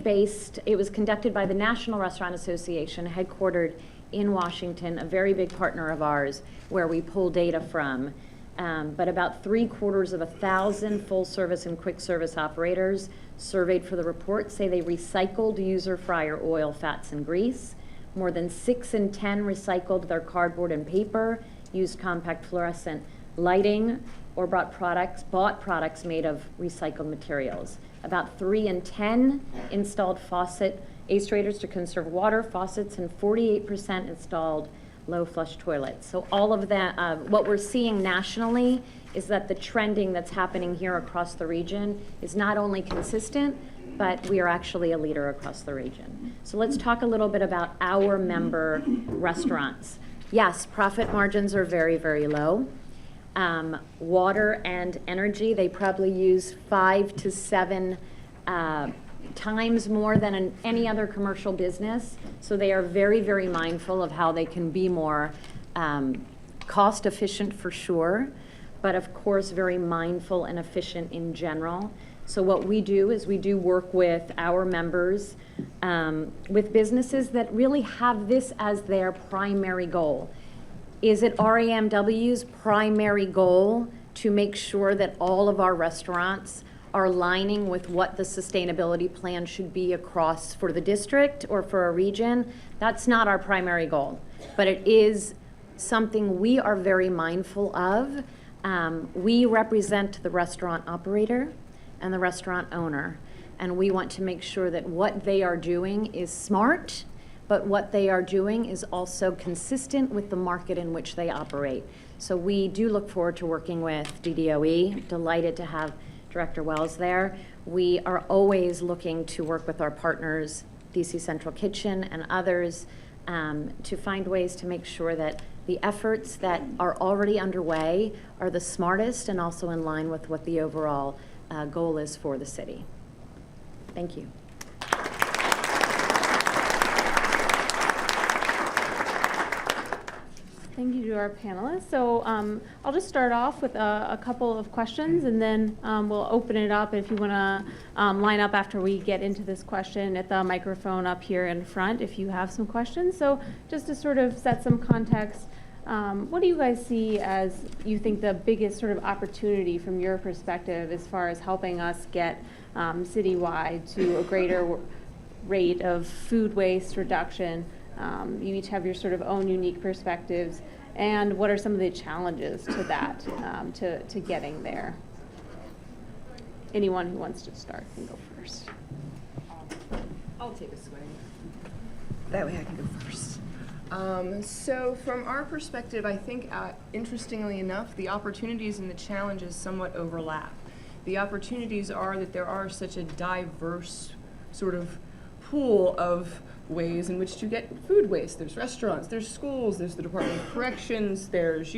it was conducted by the National Restaurant Association, headquartered in Washington, a very big partner of ours, where we pull data from. But about 750 full service and quick service operators surveyed for the report say they recycled user fryer oil, fats, and grease. More than 6 in 10 recycled their cardboard and paper, used compact fluorescent lighting, or bought products made of recycled materials. About 3 in 10 installed faucet aerators to conserve water, faucets, and 48% installed low flush toilets. So all of that, what we're seeing nationally is that the trending that's happening here across the region is not only consistent, but we are actually a leader across the region. So let's talk a little bit about our member restaurants. Yes, profit margins are very, very low. Water and energy, they probably use 5 to 7 times more than any other commercial business. So they are very, very mindful of how they can be more cost efficient for sure, but of course very mindful and efficient in general. So what we do is we do work with our members, with businesses that really have this as their primary goal. Is it RAMW's primary goal to make sure that all of our restaurants are aligning with what the sustainability plan should be across for the district or for a region? That's not our primary goal, but it is something we are very mindful of. We represent the restaurant operator and the restaurant owner, and we want to make sure that what they are doing is smart, but what they are doing is also consistent with the market in which they operate. So we do look forward to working with DDOE. Delighted to have Director Wells there. We are always looking to work with our partners, DC Central Kitchen and others, to find ways to make sure that the efforts that are already underway are the smartest and also in line with what the overall goal is for the city. Thank you. Thank you to our panelists. So I'll just start off with a couple of questions, and then we'll open it up if you want to line up after we get into this question at the microphone up here in front if you have some questions. So just to sort of set some context, what do you guys see as you think the biggest sort of opportunity from your perspective as far as helping us get citywide to a greater rate of food waste reduction? You each have your sort of own unique perspectives, and what are some of the challenges to that, to getting there? Anyone who wants to start can go first. I'll take a swing. That way I can go first. So from our perspective, I think, interestingly enough, the opportunities and the challenges somewhat overlap. The opportunities are that there are such a diverse sort of pool of ways in which to get food waste. There's restaurants, there's schools, there's the Department of Corrections, there's,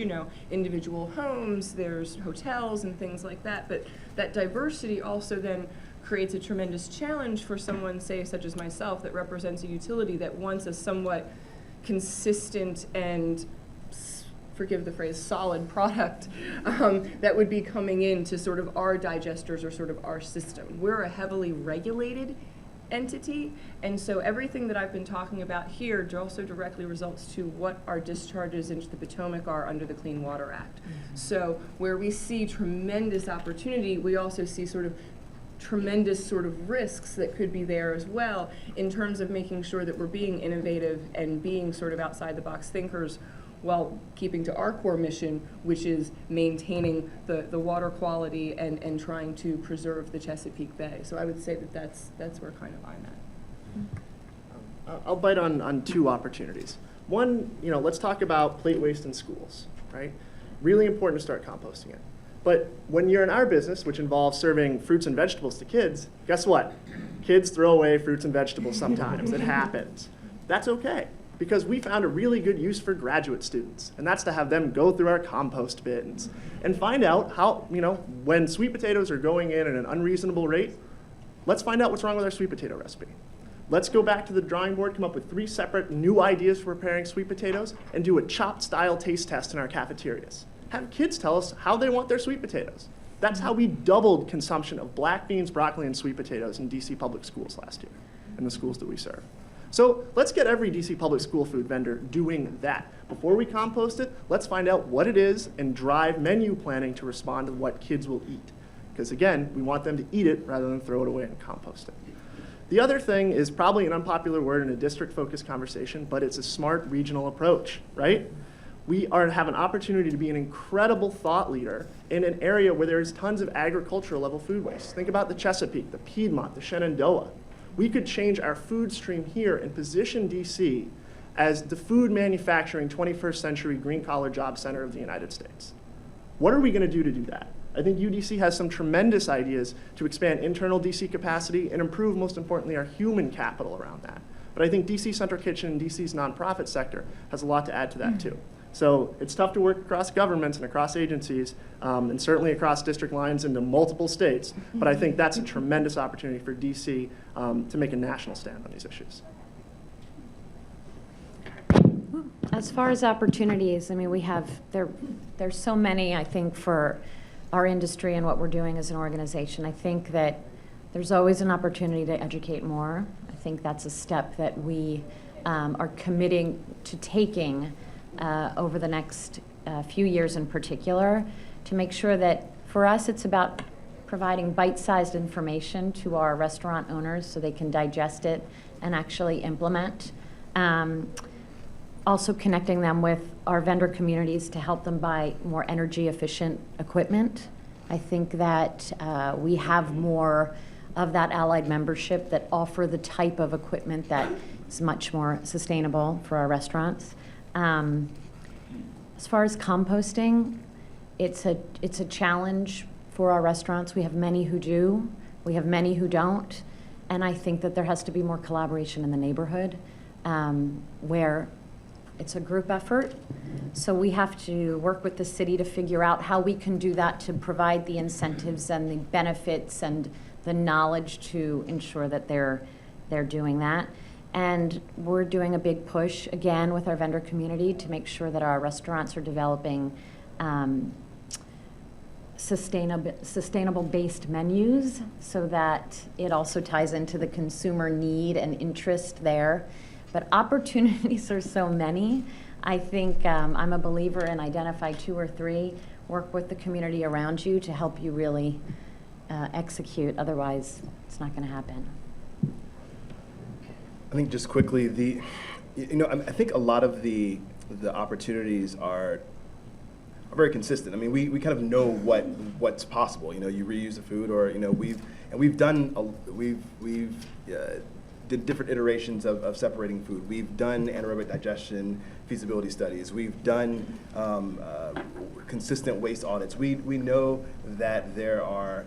individual homes, there's hotels and things like that. But that diversity also then creates a tremendous challenge for someone, say, such as myself, that represents a utility that wants a somewhat consistent and, forgive the phrase, solid product that would be coming into sort of our digesters or sort of our system. We're a heavily regulated entity, and so everything that I've been talking about here also directly results to what our discharges into the Potomac are under the Clean Water Act. So where we see tremendous opportunity, we also see sort of tremendous sort of risks that could be there as well in terms of making sure that we're being innovative and being sort of outside the box thinkers while keeping to our core mission, which is maintaining the water quality and trying to preserve the Chesapeake Bay. So I would say that that's where kind of I'm at. I'll bite on two opportunities. One, let's talk about plate waste in schools, right? Really important to start composting it. But when you're in our business, which involves serving fruits and vegetables to kids, guess what? Kids throw away fruits and vegetables sometimes. It happens. That's okay, because we found a really good use for graduate students, and that's to have them go through our compost bins and find out how, when sweet potatoes are going in at an unreasonable rate, let's find out what's wrong with our sweet potato recipe. Let's go back to the drawing board, come up with 3 separate new ideas for preparing sweet potatoes, and do a chopped-style taste test in our cafeterias. Have kids tell us how they want their sweet potatoes. That's how we doubled consumption of black beans, broccoli, and sweet potatoes in DC public schools last year, in the schools that we serve. So let's get every DC public school food vendor doing that. Before we compost it, let's find out what it is and drive menu planning to respond to what kids will eat. Because again, we want them to eat it rather than throw it away and compost it. The other thing is probably an unpopular word in a district-focused conversation, but it's a smart regional approach, right? We have an opportunity to be an incredible thought leader in an area where there's tons of agricultural level food waste. Think about the Chesapeake, the Piedmont, the Shenandoah. We could change our food stream here and position DC as the food manufacturing 21st century green collar job center of the United States. What are we going to do that? I think UDC has some tremendous ideas to expand internal DC capacity and improve, most importantly, our human capital around that. But I think DC Central Kitchen and DC's nonprofit sector has a lot to add to that too. So it's tough to work across governments and across agencies, and certainly across district lines into multiple states. But I think that's a tremendous opportunity for DC to make a national stand on these issues. As far as opportunities, I mean, there's so many, I think, for our industry and what we're doing as an organization. I think that there's always an opportunity to educate more. I think that's a step that we are committing to taking over the next few years in particular, to make sure that for us it's about providing bite-sized information to our restaurant owners so they can digest it and actually implement. Also connecting them with our vendor communities to help them buy more energy efficient equipment. I think that we have more of that allied membership that offer the type of equipment that is much more sustainable for our restaurants. As far as composting, it's a challenge for our restaurants. We have many who do, we have many who don't, and I think that there has to be more collaboration in the neighborhood where it's a group effort. So we have to work with the city to figure out how we can do that to provide the incentives and the benefits and the knowledge to ensure that they're doing that. And we're doing a big push, again, with our vendor community to make sure that our restaurants are developing sustainable-based menus so that it also ties into the consumer need and interest there. But opportunities are so many. I think I'm a believer in identify 2 or 3, work with the community around you to help you really execute. Otherwise, it's not going to happen. I think just quickly, I think a lot of the opportunities are very consistent. I mean, we kind of know what's possible. You reuse the food, or we've did different iterations of separating food. We've done anaerobic digestion feasibility studies. We've done consistent waste audits. We know that there are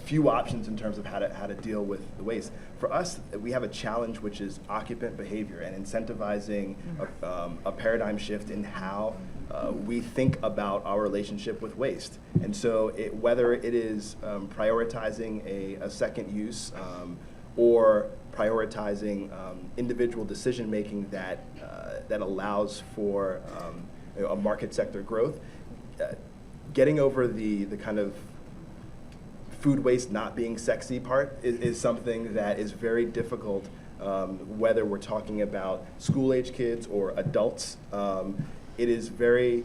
few options in terms of how to deal with the waste. For us, we have a challenge, which is occupant behavior and incentivizing a paradigm shift in how we think about our relationship with waste. And so whether it is prioritizing a second use or prioritizing individual decision making that allows for a market sector growth, getting over the kind of food waste not being sexy part is something that is very difficult, whether we're talking about school-age kids or adults. It is the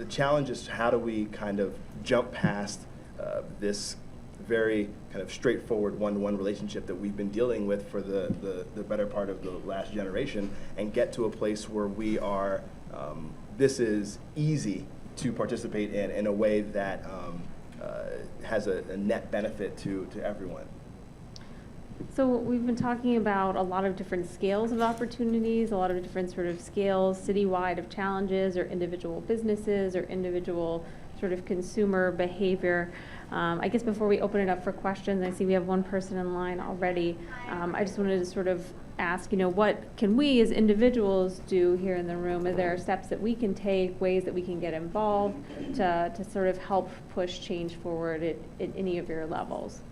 challenge is how do we kind of jump past this very kind of straightforward one-to-one relationship that we've been dealing with for the better part of the last generation, and get to a place where we are, this is easy to participate in a way that has a net benefit to everyone. So we've been talking about a lot of different scales of opportunities, a lot of different sort of scales citywide of challenges, or individual businesses, or individual sort of consumer behavior. I guess before we open it up for questions, I see we have one person in line already. I just wanted to sort of ask, what can we as individuals do here in the room? Are there steps that we can take, ways that we can get involved to sort of help push change forward at any of your levels?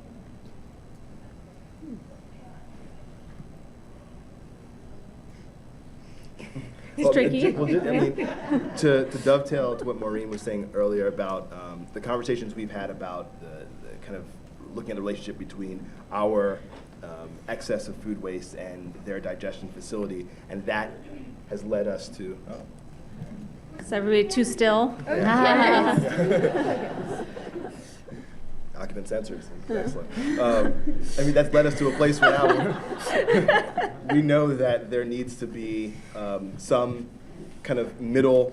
It's tricky. To dovetail to what Maureen was saying earlier about the conversations we've had about the kind of looking at the relationship between our excess of food waste and their digestion facility, and that has led us to. Is everybody too still? Occupant sensors. Excellent. That's led us to a place where now we know that there needs to be some kind of middle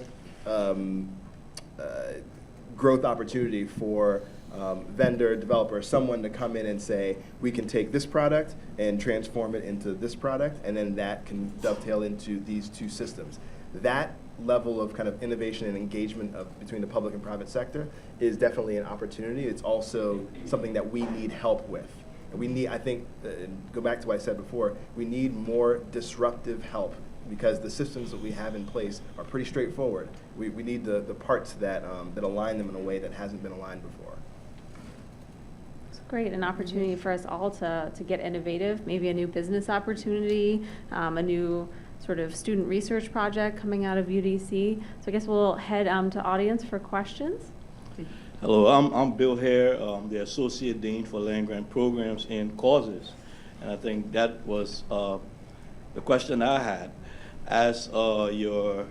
growth opportunity for vendor, developer, someone to come in and say, we can take this product and transform it into this product, and then that can dovetail into these two systems. That level of kind of innovation and engagement between the public and private sector is definitely an opportunity. It's also something that we need help with. And we need, I think, go back to what I said before, we need more disruptive help, because the systems that we have in place are pretty straightforward. We need the parts that align them in a way that hasn't been aligned before. It's great, an opportunity for us all to get innovative, maybe a new business opportunity, a new sort of student research project coming out of UDC. So I guess we'll head to audience for questions. Hello, I'm Bill Hare, the Associate Dean for Land Grant Programs and Causes. And I think that was the question I had. As your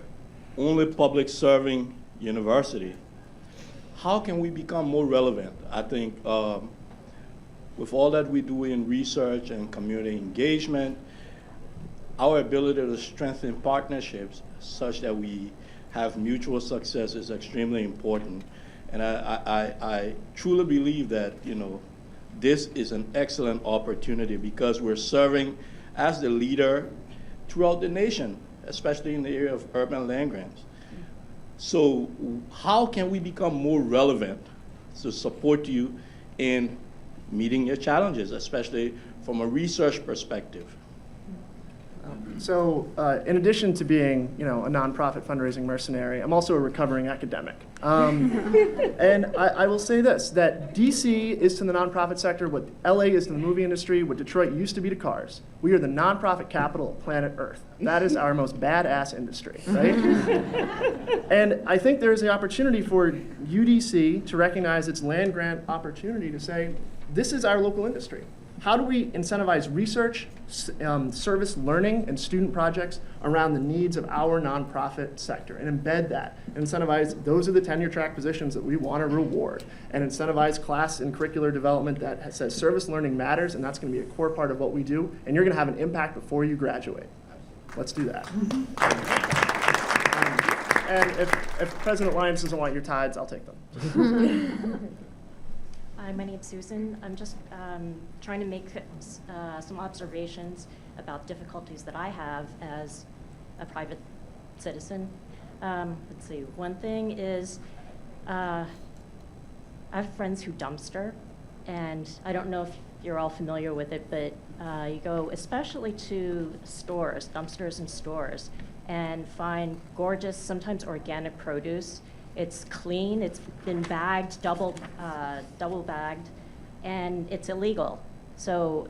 only public serving university, how can we become more relevant? I think with all that we do in research and community engagement, our ability to strengthen partnerships such that we have mutual success is extremely important. And I truly believe that, this is an excellent opportunity, because we're serving as the leader throughout the nation, especially in the area of urban land grants. So how can we become more relevant to support you in meeting your challenges, especially from a research perspective? So in addition to being, a nonprofit fundraising mercenary, I'm also a recovering academic. And I will say this, that DC is to the nonprofit sector what LA is to the movie industry, what Detroit used to be to cars. We are the nonprofit capital of planet Earth. That is our most badass industry, right? And I think there is the opportunity for UDC to recognize its land grant opportunity to say, this is our local industry. How do we incentivize research, service learning, and student projects around the needs of our nonprofit sector, and embed that, and incentivize those are the tenure track positions that we want to reward, and incentivize class and curricular development that says service learning matters, and that's going to be a core part of what we do, and you're going to have an impact before you graduate. Let's do that. And if President Lyons doesn't want your tithes, I'll take them. Hi, my name's Susan. I'm just trying to make some observations about difficulties that I have as a private citizen. Let's see, one thing is I have friends who dumpster, And I don't know if you're all familiar with it, but you go especially to stores, dumpsters and stores, and find gorgeous, sometimes organic produce. It's clean, it's been bagged, double bagged, and it's illegal. So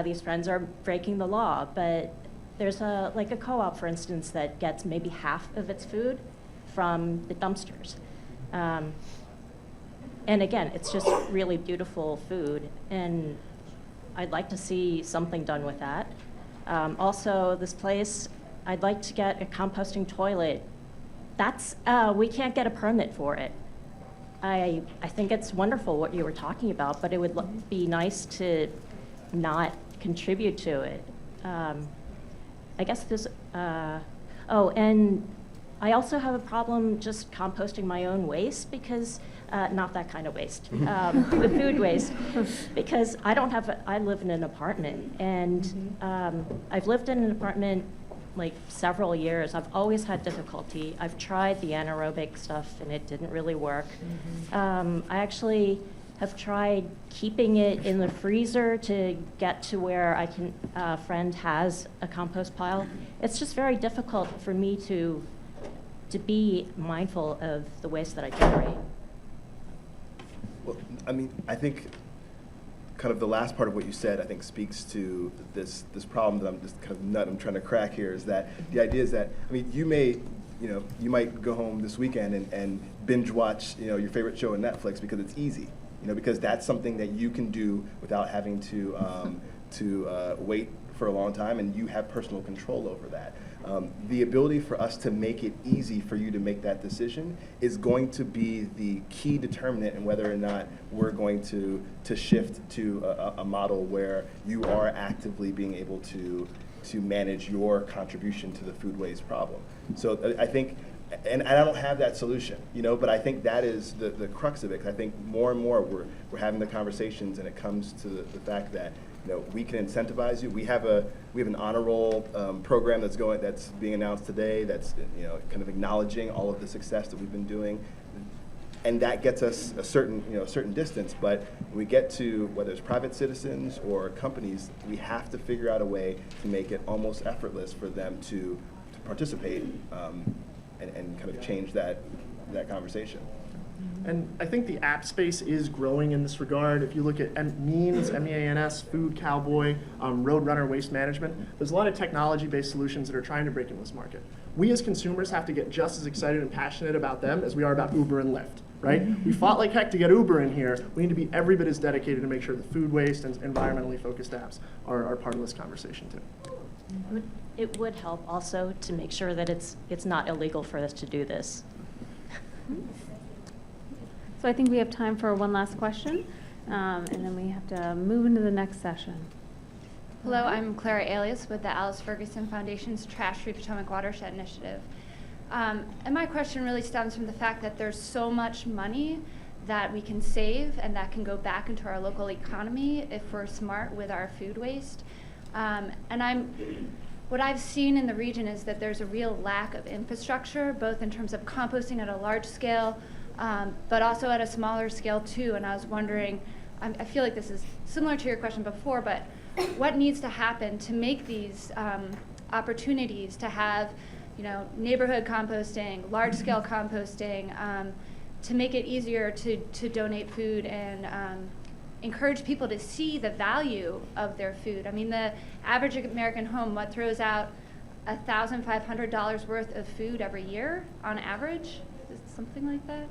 these friends are breaking the law, but there's like a co-op, for instance, that gets maybe half of its food from the dumpsters. And again, it's just really beautiful food, and I'd like to see something done with that. Also, this place, I'd like to get a composting toilet. That's, we can't get a permit for it. I think it's wonderful what you were talking about, but it would be nice to not contribute to it. I guess there's, oh, and I also have a problem just composting my own waste because, not that kind of waste, the food waste, because I live in an apartment, and I've lived in an apartment like several years. I've always had difficulty. I've tried the anaerobic stuff and it didn't really work. I actually have tried keeping it in the freezer to get to where I can, a friend has a compost pile. It's just very difficult for me to be mindful of the waste that I generate. Well, I mean, I think kind of the last part of what you said, I think, speaks to this problem that I'm just kind of I'm trying to crack here, is that the idea is that, I mean, you might go home this weekend and binge watch, your favorite show on Netflix because it's easy, because that's something that you can do without having to wait for a long time, and you have personal control over that. The ability for us to make it easy for you to make that decision is going to be the key determinant in whether or not we're going to shift to a model where you are actively being able to manage your contribution to the food waste problem. So I think, and I don't have that solution, but I think that is the crux of it. 'Cause I think more and more we're having the conversations, and it comes to the fact that we can incentivize you. We have an honor roll program that's being announced today. That's kind of acknowledging all of the success that we've been doing, and that gets us a certain distance. But when we get to whether it's private citizens or companies, we have to figure out a way to make it almost effortless for them to participate and kind of change that conversation. And I think the app space is growing in this regard. If you look at Means, M-E-A-N-S, Food Cowboy, Roadrunner Waste Management, there's a lot of technology-based solutions that are trying to break into this market. We as consumers have to get just as excited and passionate about them as we are about Uber and Lyft, right? We fought like heck to get Uber in here. We need to be every bit as dedicated to make sure that food waste and environmentally focused apps are part of this conversation too. It would help also to make sure that it's not illegal for us to do this. So I think we have time for one last question, and then we have to move into the next session. Hello, I'm Clara Alias with the Alice Ferguson Foundation's Trash Free Potomac Watershed Initiative. And my question really stems from the fact that there's so much money that we can save and that can go back into our local economy if we're smart with our food waste. What I've seen in the region is that there's a real lack of infrastructure, both in terms of composting at a large scale, but also at a smaller scale too. And I was wondering, I feel like this is similar to your question before, but what needs to happen to make these opportunities to have, neighborhood composting, large scale composting, to make it easier to donate food and encourage people to see the value of their food. I mean, the average American home, throws out $1,500 worth of food every year on average, something like that.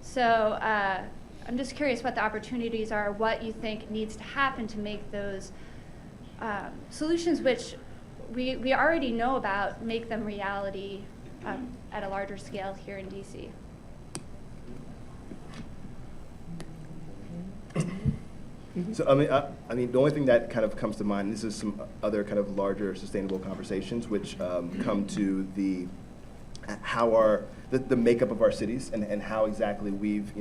So I'm just curious what the opportunities are, what you think needs to happen to make those solutions, which we already know about, make them reality at a larger scale here in DC. So I mean, the only thing that kind of comes to mind, this is some other kind of larger sustainable conversations, which come to the makeup of our cities and how exactly we've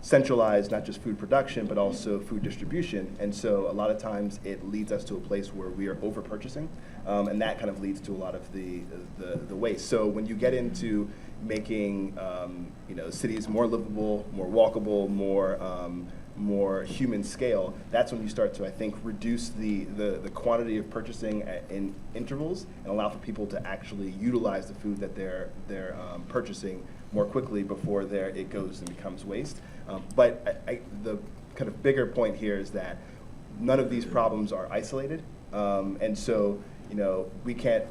centralized not just food production but also food distribution. And so a lot of times it leads us to a place where we are over purchasing, and that kind of leads to a lot of the waste. So when you get into making cities more livable, more walkable, more more human scale, that's when you start to, I think, reduce the quantity of purchasing in intervals and allow for people to actually utilize the food that they're purchasing more quickly before it goes and becomes waste. But the kind of bigger point here is that none of these problems are isolated, and so we can't,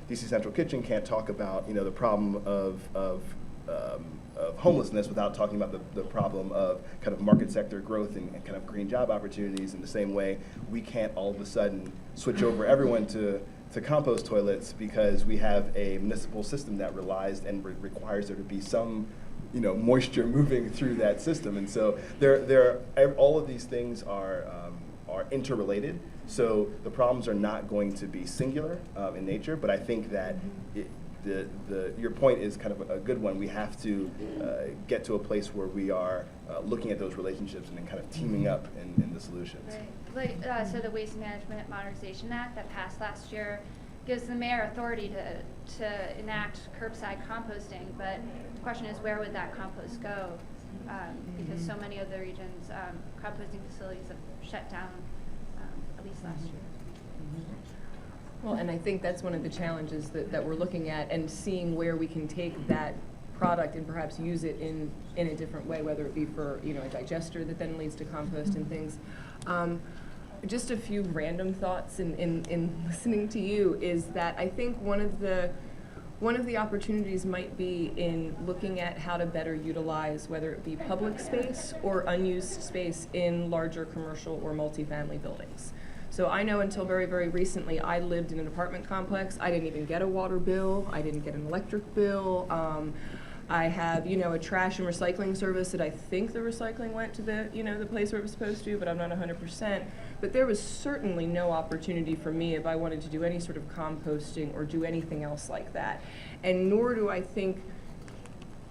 DC Central Kitchen can't talk about the problem of homelessness without talking about the problem of kind of market sector growth and kind of green job opportunities. In the same way, we can't all of a sudden switch over everyone to compost toilets because we have a municipal system that relies and requires there to be some moisture moving through that system. And so all of these things are interrelated. So the problems are not going to be singular in nature, but I think that your point is kind of a good one. We have to get to a place where we are looking at those relationships and then kind of teaming up in the solutions. Right. So the Waste Management Modernization Act that passed last year gives the mayor authority to enact curbside composting, but the question is, where would that compost go? Because so many of the region's composting facilities have shut down, at least last year. Well, and I think that's one of the challenges that we're looking at, and seeing where we can take that product and perhaps use it in a different way, whether it be for a digester that then leads to compost and things. Just a few random thoughts in listening to you is that I think one of the opportunities might be in looking at how to better utilize whether it be public space or unused space in larger commercial or multifamily buildings. So I know until very, very recently, I lived in an apartment complex. I didn't even get a water bill. I didn't get an electric bill. I have, a trash and recycling service that I think the recycling went to the place where it was supposed to, but I'm not 100%. But there was certainly no opportunity for me if I wanted to do any sort of composting or do anything else like that. And nor do I think,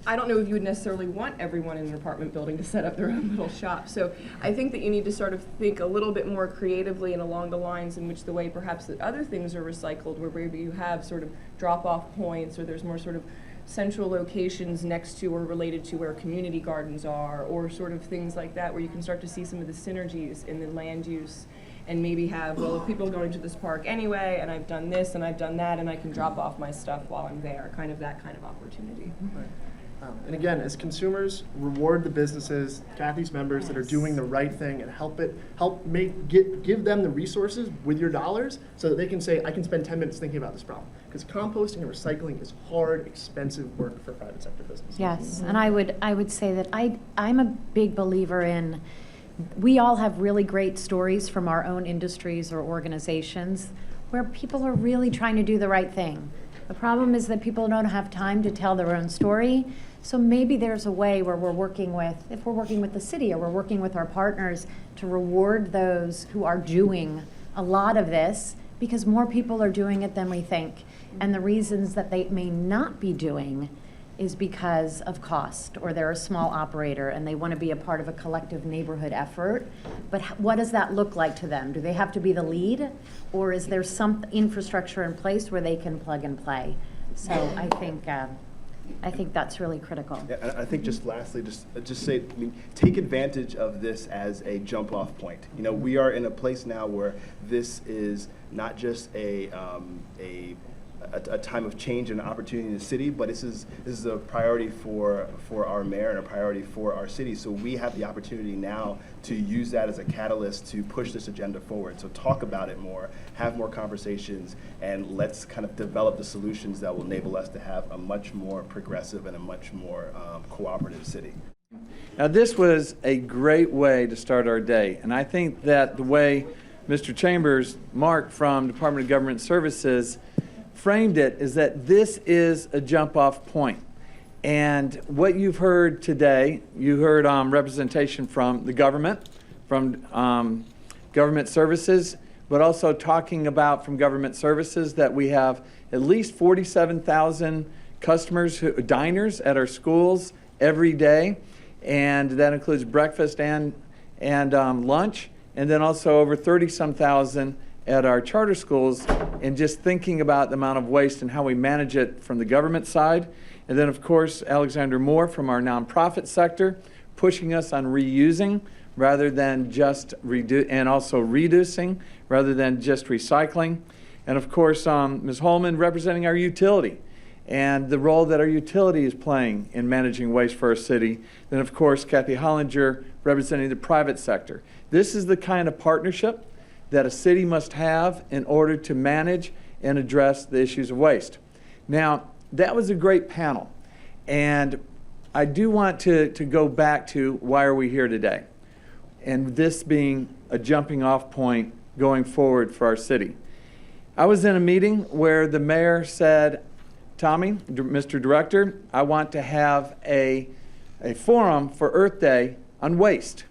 I don't know if you would necessarily want everyone in an apartment building to set up their own little shop. So I think that you need to sort of think a little bit more creatively and along the lines in which the way perhaps that other things are recycled, where maybe you have sort of drop-off points or there's more sort of central locations next to or related to where community gardens are, or sort of things like that, where you can start to see some of the synergies in the land use and maybe have, well, if people are going to this park anyway, and I've done this and I've done that, and I can drop off my stuff while I'm there, kind of that kind of opportunity. Right. And again, as consumers, reward the businesses, Kathy's members that are doing the right thing, and give them the resources with your dollars so that they can say, I can spend 10 minutes thinking about this problem. Because composting and recycling is hard, expensive work for private sector businesses. Yes, and I would say that I'm a big believer in, we all have really great stories from our own industries or organizations where people are really trying to do the right thing. The problem is that people don't have time to tell their own story. So maybe there's a way where if we're working with the city or we're working with our partners to reward those who are doing a lot of this, because more people are doing it than we think. And the reasons that they may not be doing is because of cost, or they're a small operator and they want to be a part of a collective neighborhood effort. But what does that look like to them? Do they have to be the lead, or is there some infrastructure in place where they can plug and play? So I think that's really critical. Yeah, and I think just lastly, just say, take advantage of this as a jump-off point. We are in a place now where this is not just a time of change and opportunity in the city, but this is a priority for our mayor and a priority for our city. So we have the opportunity now to use that as a catalyst to push this agenda forward. So talk about it more, have more conversations, and let's kind of develop the solutions that will enable us to have a much more progressive and a much more cooperative city. Now, this was a great way to start our day, and I think that the way Mr. Chambers, Mark from Department of Government Services, framed it is that this is a jump-off point. And what you've heard today, you heard representation from the government, from government services, but also talking about from government services that we have at least 47,000 customers, diners at our schools every day, and that includes breakfast and lunch, and then also over 30-some thousand at our charter schools, and just thinking about the amount of waste and how we manage it from the government side. And then, of course, Alexander Moore from our nonprofit sector, pushing us on reusing rather than just and also reducing rather than just recycling. And of course, Ms. Holman representing our utility and the role that our utility is playing in managing waste for our city. Then of course, Kathy Hollinger representing the private sector. This is the kind of partnership that a city must have in order to manage and address the issues of waste. Now, that was a great panel. And I do want to go back to why are we here today? And this being a jumping off point going forward for our city. I was in a meeting where the mayor said, Tommy, Mr. Director, I want to have a forum for Earth Day on waste.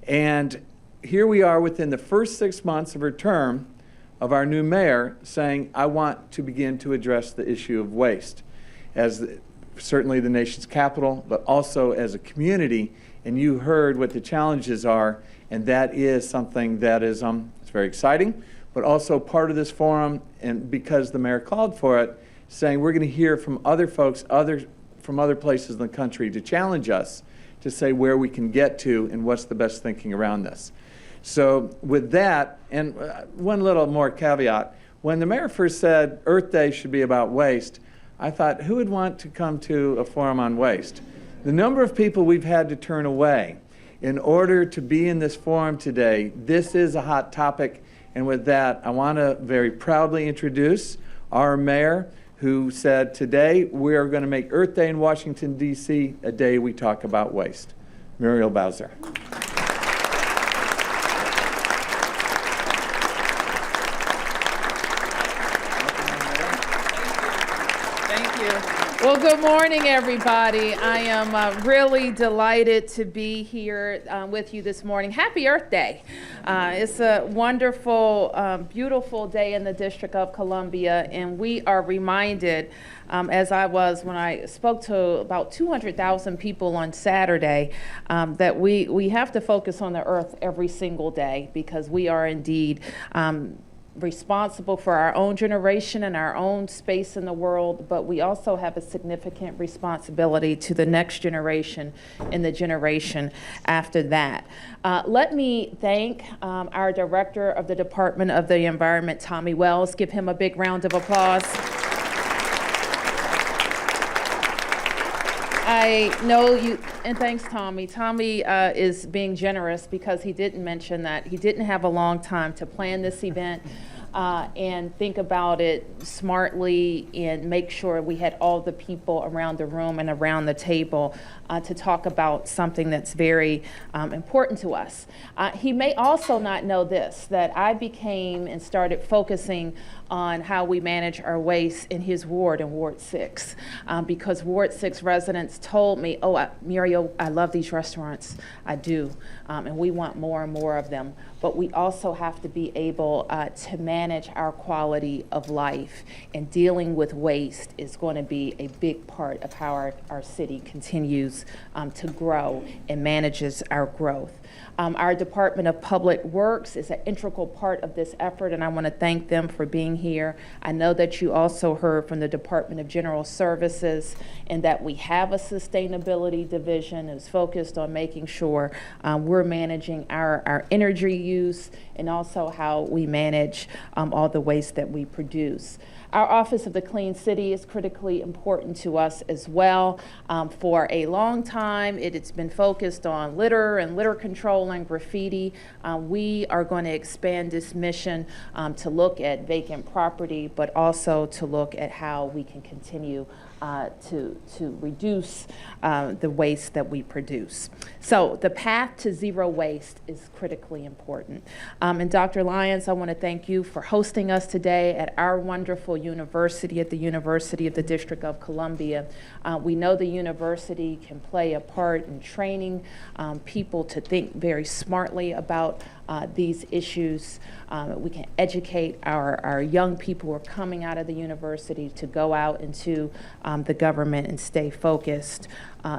And here we are within the first 6 months of her term of our new mayor saying, I want to begin to address the issue of waste as certainly the nation's capital, but also as a community. And you heard what the challenges are, and that is something that is it's very exciting, but also part of this forum, and because the mayor called for it, saying we're going to hear from other folks from other places in the country to challenge us to say where we can get to and what's the best thinking around this. So with that, and one little more caveat, when the mayor first said Earth Day should be about waste, I thought, who would want to come to a forum on waste? The number of people we've had to turn away in order to be in this forum today, this is a hot topic. And with that, I want to very proudly introduce our mayor, who said today we are going to make Earth Day in Washington, D.C. a day we talk about waste. Muriel Bowser. Well, good morning, everybody. I am really delighted to be here with you this morning. Happy Earth Day. It's a wonderful, beautiful day in the District of Columbia, and we are reminded, as I was when I spoke to about 200,000 people on Saturday, that we have to focus on the earth every single day because we are indeed responsible for our own generation and our own space in the world, but we also have a significant responsibility to the next generation and the generation after that. Let me thank our Director of the Department of the Environment, Tommy Wells. Give him a big round of applause. I know you, and thanks, Tommy. Tommy is being generous because he didn't mention that he didn't have a long time to plan this event and think about it smartly and make sure we had all the people around the room and around the table to talk about something that's very important to us. He may also not know this, that I became and started focusing on how we manage our waste in his ward, in Ward 6, because Ward 6 residents told me, Muriel, I love these restaurants. I do, and we want more and more of them. But we also have to be able to manage our quality of life, and dealing with waste is going to be a big part of how our city continues to grow and manages our growth. Our Department of Public Works is an integral part of this effort, and I want to thank them for being here. I know that you also heard from the Department of General Services and that we have a sustainability division that's focused on making sure we're managing our energy use and also how we manage all the waste that we produce. Our Office of the Clean City is critically important to us as well. For a long time, it's been focused on litter and litter control and graffiti. We are going to expand this mission to look at vacant property, but also to look at how we can continue to reduce the waste that we produce. So the path to zero waste is critically important. And Dr. Lyons, I want to thank you for hosting us today at our wonderful university, at the University of the District of Columbia. We know the university can play a part in training people to think very smartly about these issues. We can educate our young young people who are coming out of the university to go out into the government and stay focused,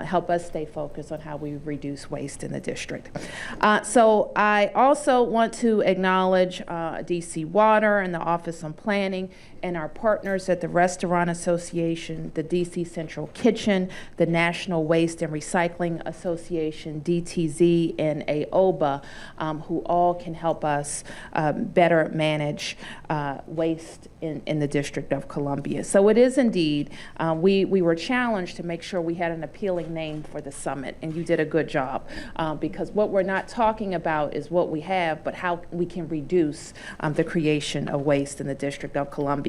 help us stay focused on how we reduce waste in the district. So I also want to acknowledge DC Water and the Office on Planning and our partners at the Restaurant Association, the DC Central Kitchen, the National Waste and Recycling Association, DTZ, and AOBA, who all can help us better manage waste in the District of Columbia. So it is indeed, we were challenged to make sure we had an appealing name for the summit, and you did a good job, because what we're not talking about is what we have, but how we can reduce the creation of waste in the District of Columbia.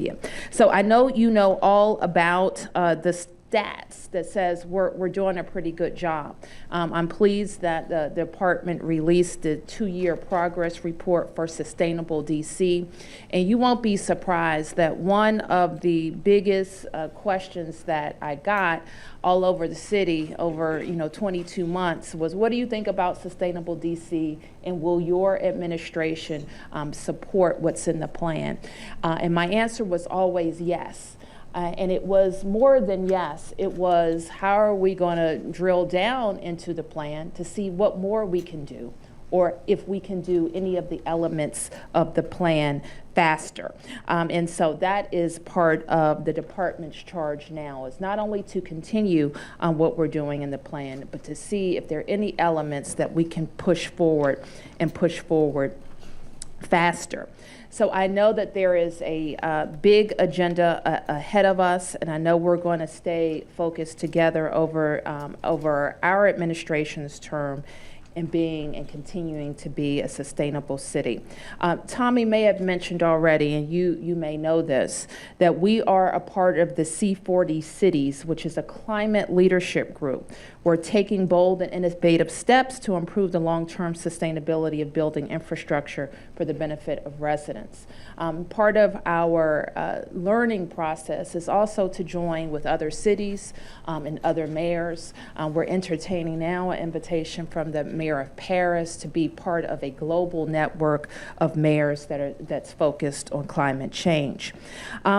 So I know you know all about the stats that says we're doing a pretty good job. I'm pleased that the department released the 2-year progress report for Sustainable DC, and you won't be surprised that one of the biggest questions that I got all over the city over 22 months was, what do you think about Sustainable DC, and will your administration support what's in the plan? And my answer was always yes. And it was more than yes, it was how are we going to drill down into the plan to see what more we can do, or if we can do any of the elements of the plan faster. And so that is part of the department's charge now, is not only to continue what we're doing in the plan, but to see if there are any elements that we can push forward and push forward faster. So I know that there is a big agenda ahead of us, and I know we're going to stay focused together over our administration's term in being and continuing to be a sustainable city. Tommy may have mentioned already, and you may know this, that we are a part of the C40 Cities, which is a climate leadership group. We're taking bold and innovative steps to improve the long-term sustainability of building infrastructure for the benefit of residents. Part of our learning process is also to join with other cities and other mayors. We're entertaining now an invitation from the Mayor of Paris to be part of a global network of mayors that's focused on climate change.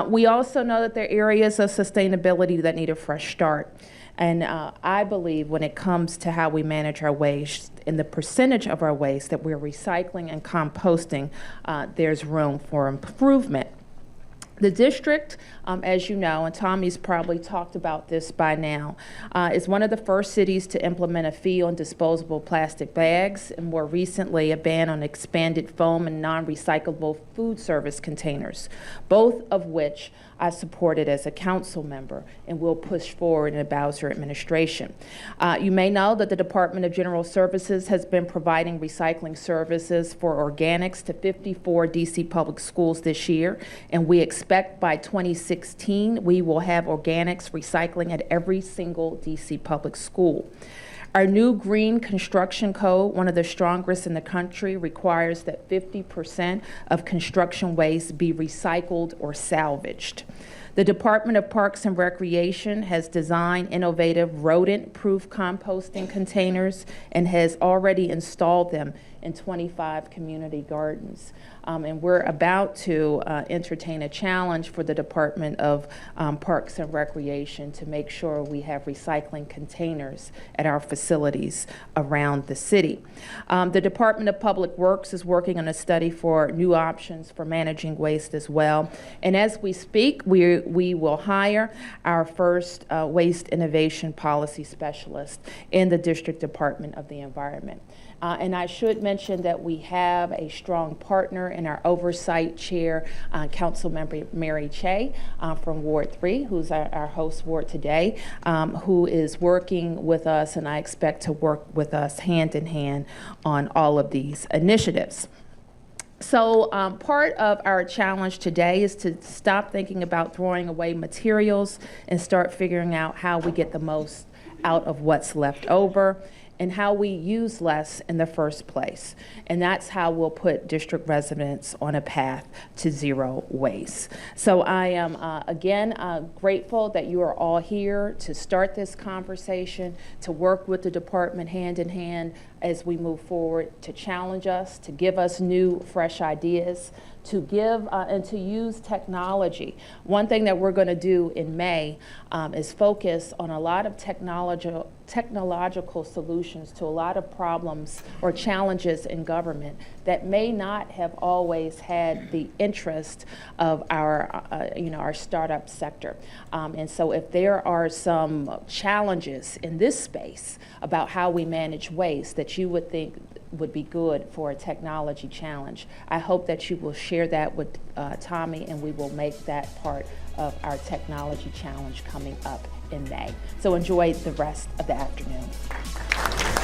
We also know that there are areas of sustainability that need a fresh start. And I believe when it comes to how we manage our waste and the percentage of our waste that we're recycling and composting, there's room for improvement. The district, as you know, and Tommy's probably talked about this by now, is one of the first cities to implement a fee on disposable plastic bags, and more recently a ban on expanded foam and non-recyclable food service containers, both of which I supported as a council member and will push forward in the Bowser administration. You may know that the Department of General Services has been providing recycling services for organics to 54 DC public schools this year, and we expect by 2016 we will have organics recycling at every single DC public school. Our new green construction code, one of the strongest in the country, requires that 50% of construction waste be recycled or salvaged. The Department of Parks and Recreation has designed innovative rodent-proof composting containers and has already installed them in 25 community gardens. And we're about to entertain a challenge for the Department of Parks and Recreation to make sure we have recycling containers at our facilities around the city. The Department of Public Works is working on a study for new options for managing waste as well. And as we speak, we will hire our first waste innovation policy specialist in the District Department of the Environment. And I should mention that we have a strong partner in our oversight chair, Councilmember Mary Che from Ward 3, who's our host ward today, who is working with us, and I expect to work with us hand in hand on all of these initiatives. So part of our challenge today is to stop thinking about throwing away materials and start figuring out how we get the most out of what's left over, and how we use less in the first place. And that's how we'll put district residents on a path to zero waste. So I am, again, grateful that you are all here to start this conversation, to work with the department hand in hand. as we move forward, to challenge us, to give us new, fresh ideas, to give and to use technology. One thing that we're going to do in May is focus on a lot of technological solutions to a lot of problems or challenges in government that may not have always had the interest of our, our startup sector. And so if there are some challenges in this space about how we manage waste that you would think would be good for a technology challenge, I hope that you will share that with Tommy, and we will make that part of our technology challenge coming up in May. So enjoy the rest of the afternoon.